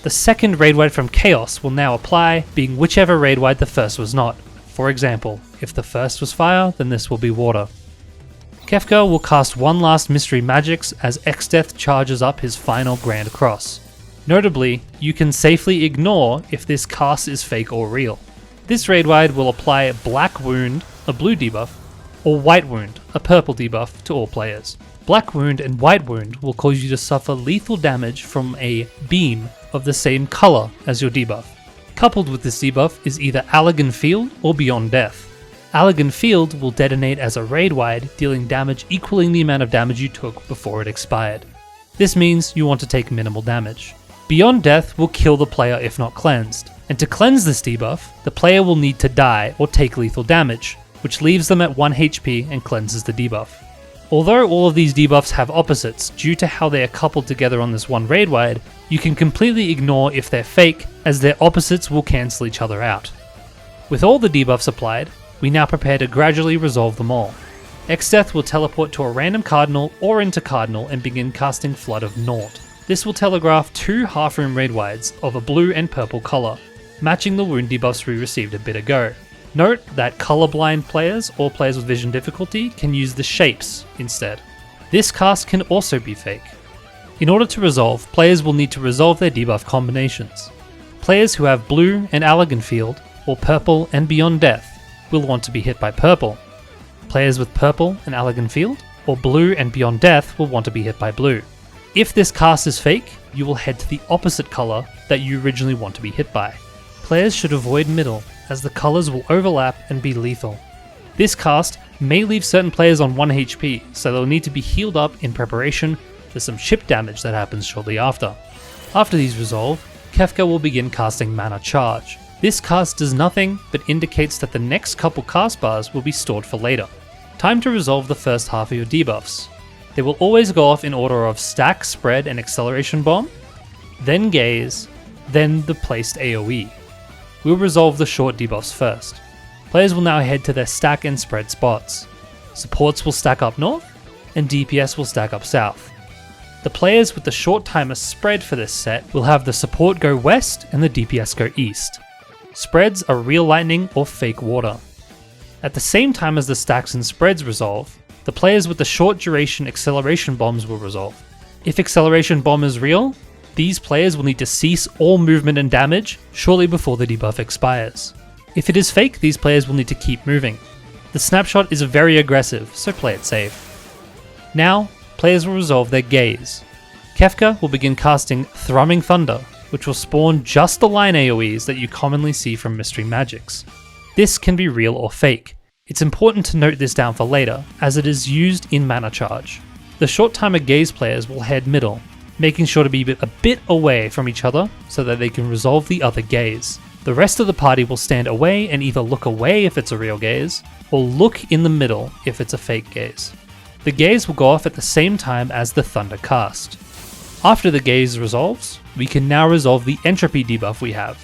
The second raid wide from Chaos will now apply, being whichever raid wide the first was not. For example, if the first was fire, then this will be water. Kefka will cast one last Mystery Magics as ExCh charges up his final Grand Cross. Notably, you can safely ignore if this cast is fake or real. This raid wide will apply Black Wound, a blue debuff, or White Wound, a purple debuff, to all players. Black Wound and White Wound will cause you to suffer lethal damage from a beam of the same colour as your debuff. Coupled with this debuff is either Allergan Field or Beyond Death. Allergan Field will detonate as a raid wide, dealing damage equaling the amount of damage you took before it expired. This means you want to take minimal damage. Beyond Death will kill the player if not cleansed, and to cleanse this debuff, the player will need to die or take lethal damage, which leaves them at 1 HP and cleanses the debuff. Although all of these debuffs have opposites due to how they are coupled together on this one raid wide, you can completely ignore if they're fake, as their opposites will cancel each other out. With all the debuffs applied, we now prepare to gradually resolve them all. ExCh will teleport to a random cardinal or into cardinal and begin casting Flood of Naught. This will telegraph 2 half-room raid wides of a blue and purple colour, matching the wound debuffs we received a bit ago. Note that colorblind players or players with vision difficulty can use the shapes instead. This cast can also be fake. In order to resolve, players will need to resolve their debuff combinations. Players who have blue and Allergan Field, or purple and Beyond Death, will want to be hit by purple. Players with purple and Allergan Field, or blue and Beyond Death, will want to be hit by blue. If this cast is fake, you will head to the opposite colour that you originally want to be hit by. Players should avoid middle, as the colours will overlap and be lethal. This cast may leave certain players on 1 HP, so they'll need to be healed up in preparation for some chip damage that happens shortly after. After these resolve, Kefka will begin casting Mana Charge. This cast does nothing but indicates that the next couple cast bars will be stored for later. Time to resolve the first half of your debuffs. They will always go off in order of Stack, Spread, and Acceleration Bomb, then Gaze, then the placed AoE. We'll resolve the short debuffs first. Players will now head to their Stack and Spread spots. Supports will stack up north, and DPS will stack up south. The players with the short timer spread for this set will have the support go west and the DPS go east. Spreads are real lightning or fake water. At the same time as the stacks and spreads resolve, the players with the short duration acceleration bombs will resolve. If acceleration bomb is real, these players will need to cease all movement and damage shortly before the debuff expires. If it is fake, these players will need to keep moving. The snapshot is very aggressive, so play it safe. Now, players will resolve their Gaze. Kefka will begin casting Thrumming Thunder, which will spawn just the line AoEs that you commonly see from Mystery Magics. This can be real or fake. It's important to note this down for later, as it is used in Mana Charge. The short timer Gaze players will head middle, making sure to be a bit away from each other so that they can resolve the other Gaze. The rest of the party will stand away and either look away if it's a real Gaze, or look in the middle if it's a fake Gaze. The Gaze will go off at the same time as the Thunder cast. After the Gaze resolves, we can now resolve the Entropy debuff we have.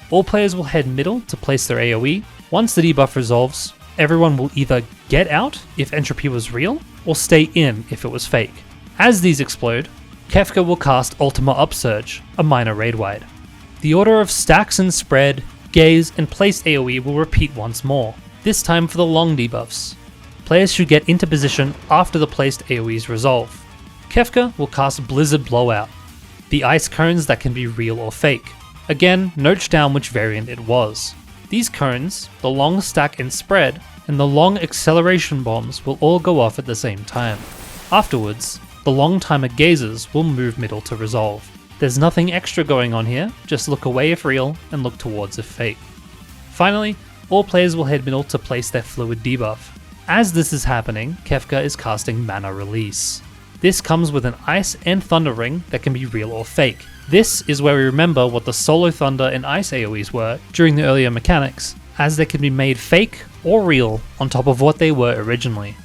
All players will head middle to place their AoE. Once the debuff resolves, everyone will either get out if Entropy was real, or stay in if it was fake. As these explode, Kefka will cast Ultima Upsurge, a minor raid wide. The order of stacks and spread, Gaze, and placed AoE will repeat once more, this time for the long debuffs. Players should get into position after the placed AoEs resolve. Kefka will cast Blizzard Blowout, the ice cones that can be real or fake. Again, note down which variant it was. These cones, the long stack and spread, and the long acceleration bombs will all go off at the same time. Afterwards, the long timer gazers will move middle to resolve. There's nothing extra going on here, just look away if real and look towards if fake. Finally, all players will head middle to place their fluid debuff. As this is happening, Kefka is casting Mana Release. This comes with an Ice and Thunder ring that can be real or fake. This is where we remember what the solo Thunder and Ice AoEs were during the earlier mechanics, as they can be made fake or real on top of what they were originally.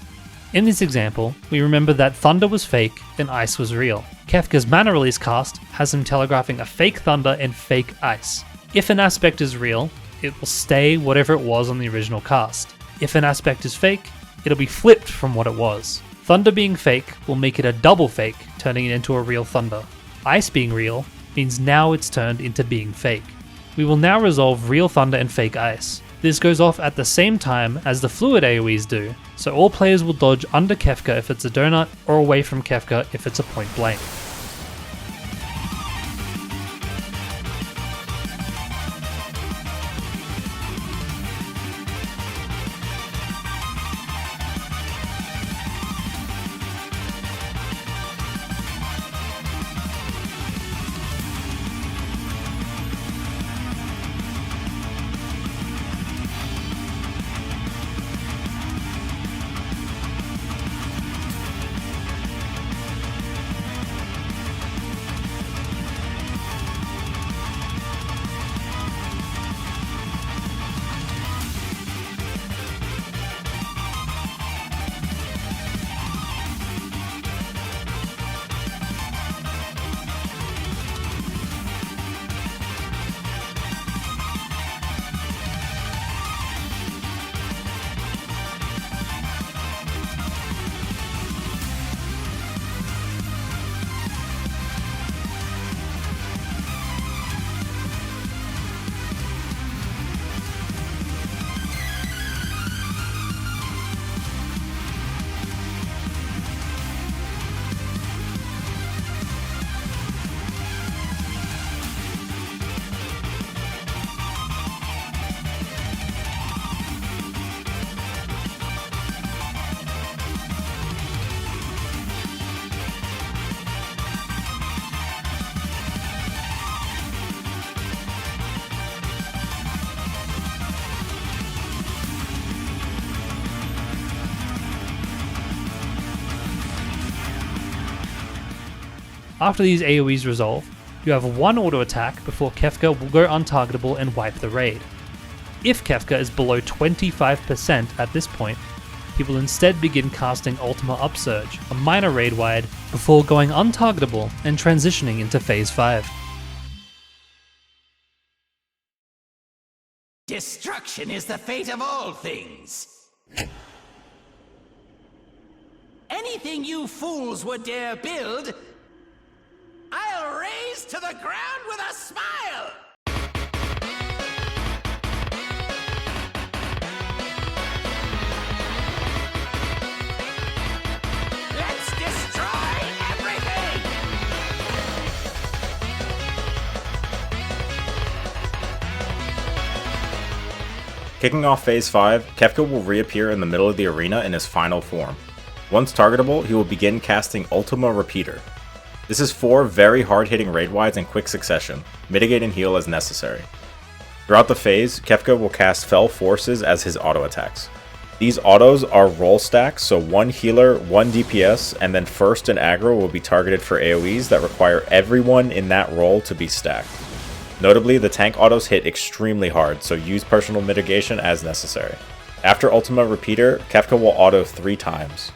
In this example, we remember that Thunder was fake and Ice was real. Kefka's Mana Release cast has him telegraphing a fake Thunder and fake Ice. If an aspect is real, it will stay whatever it was on the original cast. If an aspect is fake, it'll be flipped from what it was. Thunder being fake will make it a double fake, turning it into a real Thunder. Ice being real means now it's turned into being fake. We will now resolve real Thunder and fake Ice. This goes off at the same time as the fluid AoEs do, so all players will dodge under Kefka if it's a donut, or away from Kefka if it's a point blank. After these AoEs resolve, you have one auto attack before Kefka will go untargetable and wipe the raid. If Kefka is below 25% at this point, he will instead begin casting Ultima Upsurge, a minor raid wide, before going untargetable and transitioning into Phase 5. Destruction is the fate of all things. Anything you fools would dare build, I'll raise to the ground with a smile! Let's destroy everything! Kicking off Phase 5, Kefka will reappear in the middle of the arena in his final form. Once targetable, he will begin casting Ultima Repeater. This is 4 very hard-hitting raid wides in quick succession, mitigate and heal as necessary. Throughout the phase, Kefka will cast Fell Forces as his auto attacks. These autos are roll stacks, so 1 healer, 1 DPS, and then first and aggro will be targeted for AoEs that require everyone in that role to be stacked. Notably, the tank autos hit extremely hard, so use personal mitigation as necessary. After Ultima Repeater, Kefka will auto 3 times.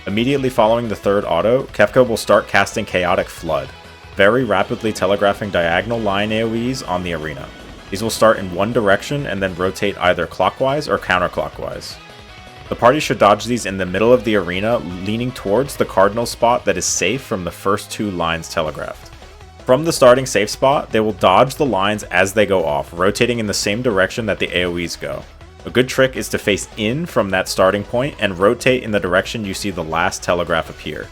Immediately following the third auto, Kefka will start casting Chaotic Flood, very rapidly telegraphing diagonal line AoEs on the arena. These will start in one direction and then rotate either clockwise or counterclockwise. The party should dodge these in the middle of the arena, leaning towards the cardinal spot that is safe from the first 2 lines telegraphed. From the starting safe spot, they will dodge the lines as they go off, rotating in the same direction that the AoEs go. A good trick is to face in from that starting point and rotate in the direction you see the last telegraph appear.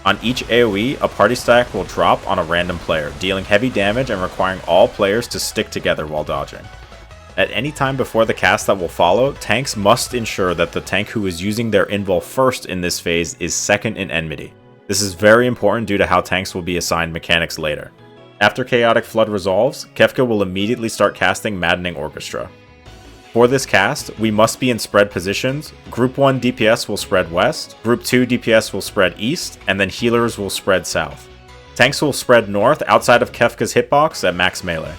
On each AoE, a party stack will drop on a random player, dealing heavy damage and requiring all players to stick together while dodging. At any time before the cast that will follow, tanks must ensure that the tank who is using their invul first in this phase is second in enmity. This is very important due to how tanks will be assigned mechanics later. After Chaotic Flood resolves, Kefka will immediately start casting Maddening Orchestra. For this cast, we must be in spread positions. Group 1 DPS will spread west, Group 2 DPS will spread east, and then healers will spread south. Tanks will spread north outside of Kefka's hitbox at max melee.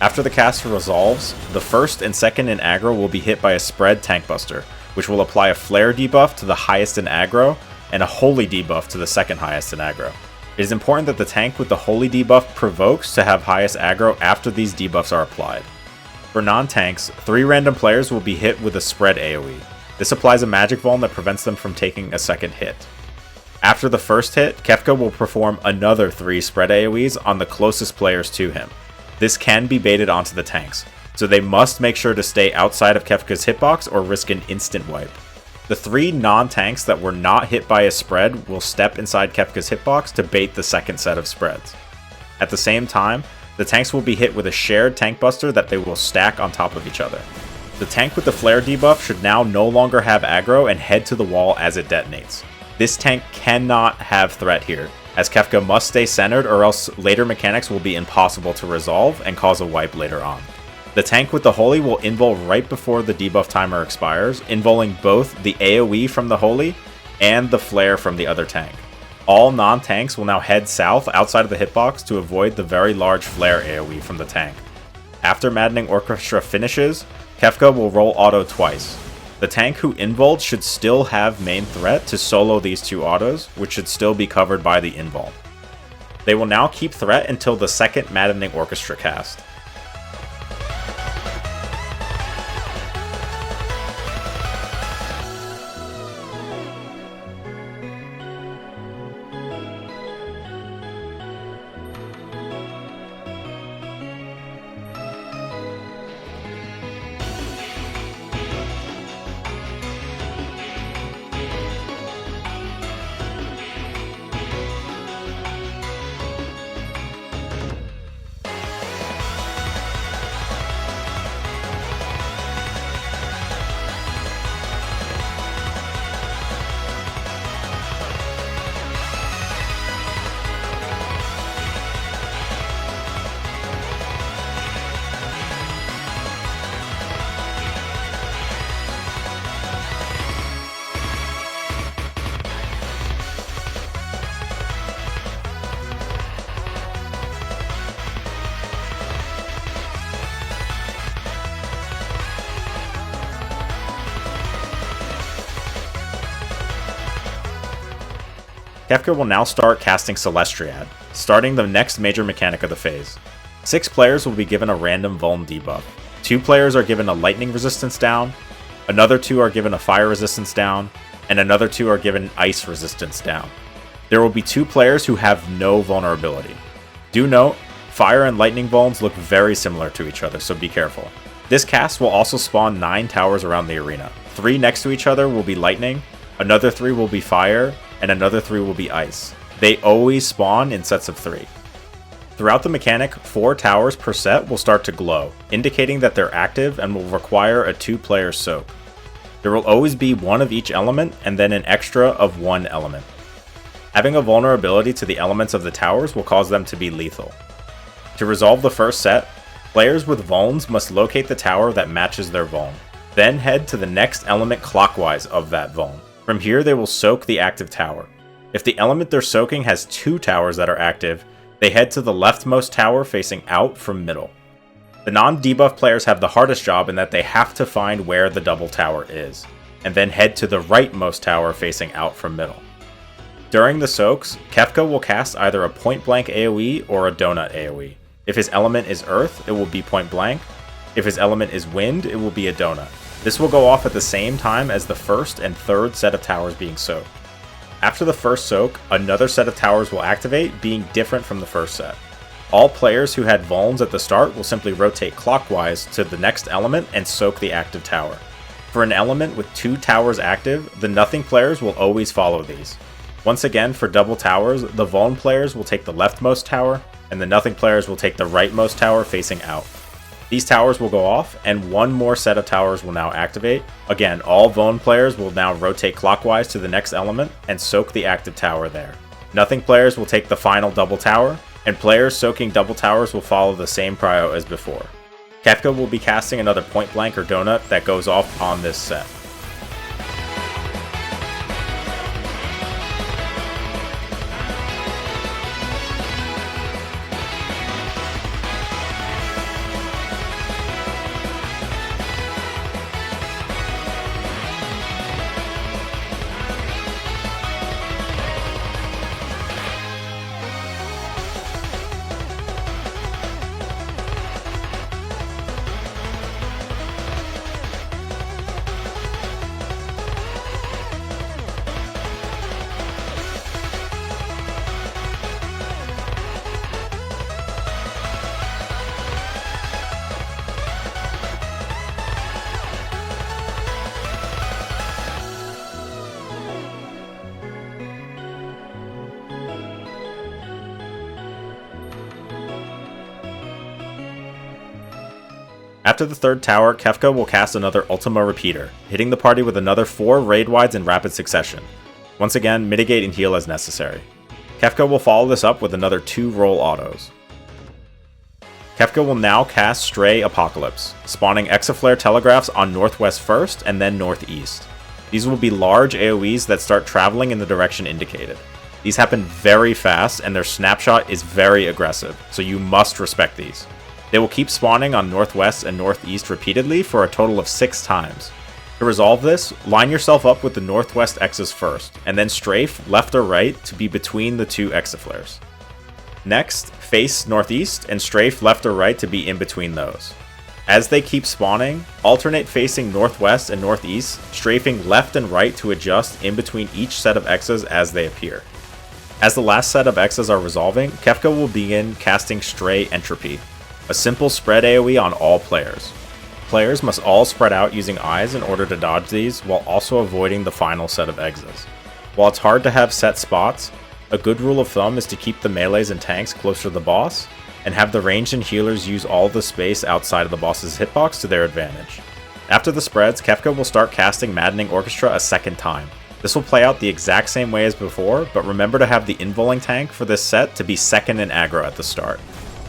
After the cast resolves, the first and second in aggro will be hit by a spread tank buster, which will apply a flare debuff to the highest in aggro, and a holy debuff to the second highest in aggro. It is important that the tank with the holy debuff provokes to have highest aggro after these debuffs are applied. For non-tanks, 3 random players will be hit with a spread AoE. This applies a magic vuln that prevents them from taking a second hit. After the first hit, Kefka will perform another 3 spread AoEs on the closest players to him. This can be baited onto the tanks, so they must make sure to stay outside of Kefka's hitbox or risk an instant wipe. The 3 non-tanks that were not hit by a spread will step inside Kefka's hitbox to bait the second set of spreads. At the same time, the tanks will be hit with a shared tank buster that they will stack on top of each other. The tank with the flare debuff should now no longer have aggro and head to the wall as it detonates. This tank cannot have threat here, as Kefka must stay centered or else later mechanics will be impossible to resolve and cause a wipe later on. The tank with the holy will invul right before the debuff timer expires, invulling both the AoE from the holy and the flare from the other tank. All non-tanks will now head south outside of the hitbox to avoid the very large flare AoE from the tank. After Maddening Orchestra finishes, Kefka will roll auto twice. The tank who invuled should still have main threat to solo these 2 autos, which should still be covered by the invul. They will now keep threat until the second Maddening Orchestra cast. Kefka will now start casting Celestriad, starting the next major mechanic of the phase. 6 players will be given a random vuln debuff. 2 players are given a lightning resistance down, another 2 are given a fire resistance down, and another 2 are given ice resistance down. There will be 2 players who have no vulnerability. Do note, fire and lightning vulns look very similar to each other, so be careful. This cast will also spawn 9 towers around the arena. 3 next to each other will be lightning, another 3 will be fire, and another 3 will be ice. They always spawn in sets of 3. Throughout the mechanic, 4 towers per set will start to glow, indicating that they're active and will require a 2-player soak. There will always be 1 of each element and then an extra of 1 element. Having a vulnerability to the elements of the towers will cause them to be lethal. To resolve the first set, players with vulns must locate the tower that matches their vuln, then head to the next element clockwise of that vuln. From here, they will soak the active tower. If the element they're soaking has 2 towers that are active, they head to the leftmost tower facing out from middle. The non-debuff players have the hardest job in that they have to find where the double tower is, and then head to the rightmost tower facing out from middle. During the soaks, Kefka will cast either a point-blank AoE or a donut AoE. If his element is earth, it will be point-blank. If his element is wind, it will be a donut. This will go off at the same time as the first and third set of towers being soaked. After the first soak, another set of towers will activate, being different from the first set. All players who had vulns at the start will simply rotate clockwise to the next element and soak the active tower. For an element with 2 towers active, the nothing players will always follow these. Once again, for double towers, the vuln players will take the leftmost tower, and the nothing players will take the rightmost tower facing out. These towers will go off, and one more set of towers will now activate. Again, all Vone players will now rotate clockwise to the next element and soak the active tower there. Nothing players will take the final double tower, and players soaking double towers will follow the same prio as before. Kefka will be casting another Point Blank or Donut that goes off on this set. After the third tower, Kefka will cast another Ultima Repeater, hitting the party with another 4 raid wides in rapid succession. Once again, mitigate and heal as necessary. Kefka will follow this up with another 2 roll autos. Kefka will now cast Stray Apocalypse, spawning Exaflare Telegraphs on Northwest first and then Northeast. These will be large AoEs that start traveling in the direction indicated. These happen very fast and their snapshot is very aggressive, so you must respect these. They will keep spawning on Northwest and Northeast repeatedly for a total of 6 times. To resolve this, line yourself up with the Northwest X's first, and then strafe left or right to be between the 2 Exaflares. Next, face Northeast and strafe left or right to be in between those. As they keep spawning, alternate facing Northwest and Northeast, strafing left and right to adjust in between each set of X's as they appear. As the last set of X's are resolving, Kefka will begin casting Stray Entropy, a simple spread AoE on all players. Players must all spread out using eyes in order to dodge these, while also avoiding the final set of exes. While it's hard to have set spots, a good rule of thumb is to keep the melees and tanks closer to the boss, and have the ranged and healers use all the space outside of the boss's hitbox to their advantage. After the spreads, Kefka will start casting Maddening Orchestra a second time. This will play out the exact same way as before, but remember to have the involing tank for this set to be second in aggro at the start.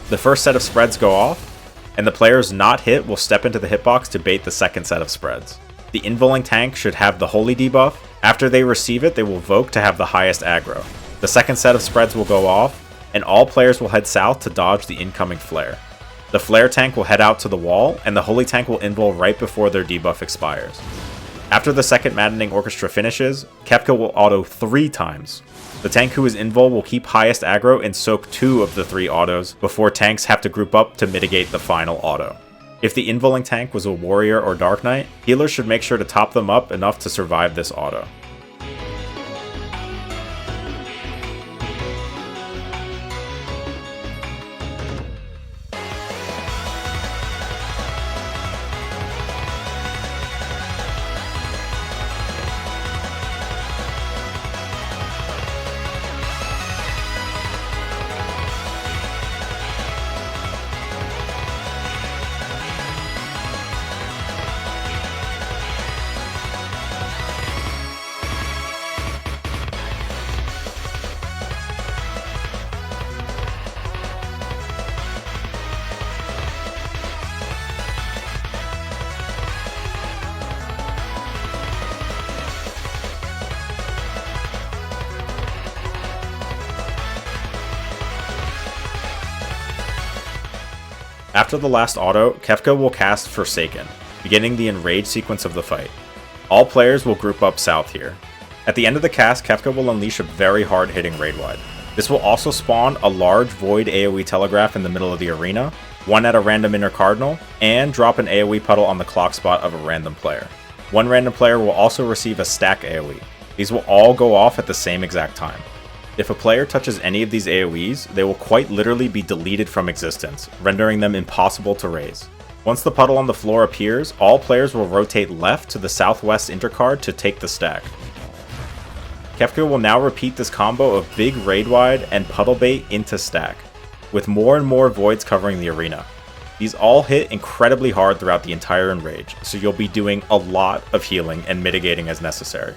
The first set of spreads go off, and the players not hit will step into the hitbox to bait the second set of spreads. The involing tank should have the Holy debuff. After they receive it, they will Voke to have the highest aggro. The second set of spreads will go off, and all players will head south to dodge the incoming flare. The flare tank will head out to the wall, and the Holy tank will invul right before their debuff expires. After the second Maddening Orchestra finishes, Kefka will auto 3 times. The tank who is invul will keep highest aggro and soak 2 of the 3 autos before tanks have to group up to mitigate the final auto. If the involing tank was a warrior or dark knight, healers should make sure to top them up enough to survive this auto. After the last auto, Kefka will cast Forsaken, beginning the Enrage sequence of the fight. All players will group up south here. At the end of the cast, Kefka will unleash a very hard-hitting raid wide. This will also spawn a large Void AoE Telegraph in the middle of the arena, one at a random inner cardinal, and drop an AoE puddle on the clock spot of a random player. One random player will also receive a stack AoE. These will all go off at the same exact time. If a player touches any of these AoEs, they will quite literally be deleted from existence, rendering them impossible to raise. Once the puddle on the floor appears, all players will rotate left to the southwest intercard to take the stack. Kefka will now repeat this combo of big raid wide and puddle bait into stack, with more and more voids covering the arena. These all hit incredibly hard throughout the entire Enrage, so you'll be doing a lot of healing and mitigating as necessary.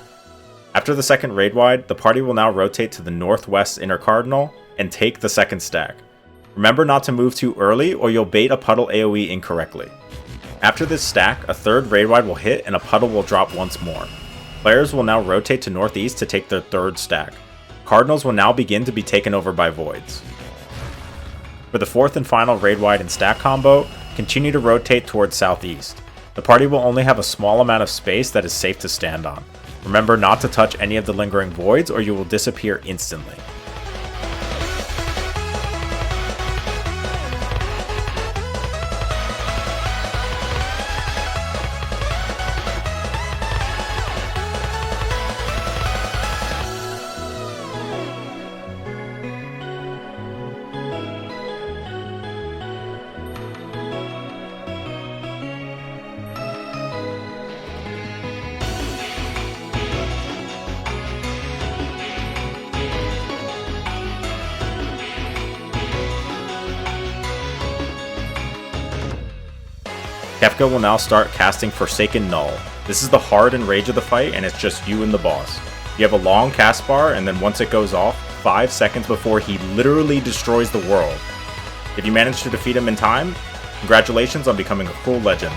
After the second raid wide, the party will now rotate to the northwest inner cardinal and take the second stack. Remember not to move too early or you'll bait a puddle AoE incorrectly. After this stack, a third raid wide will hit and a puddle will drop once more. Players will now rotate to northeast to take their third stack. Cardinals will now begin to be taken over by voids. For the fourth and final raid wide and stack combo, continue to rotate towards southeast. The party will only have a small amount of space that is safe to stand on. Remember not to touch any of the lingering voids or you will disappear instantly. Kefka will now start casting Forsaken Null. This is the hard Enrage of the fight and it's just you and the boss. You have a long cast bar and then once it goes off, 5 seconds before he literally destroys the world. If you manage to defeat him in time, congratulations on becoming a full legend.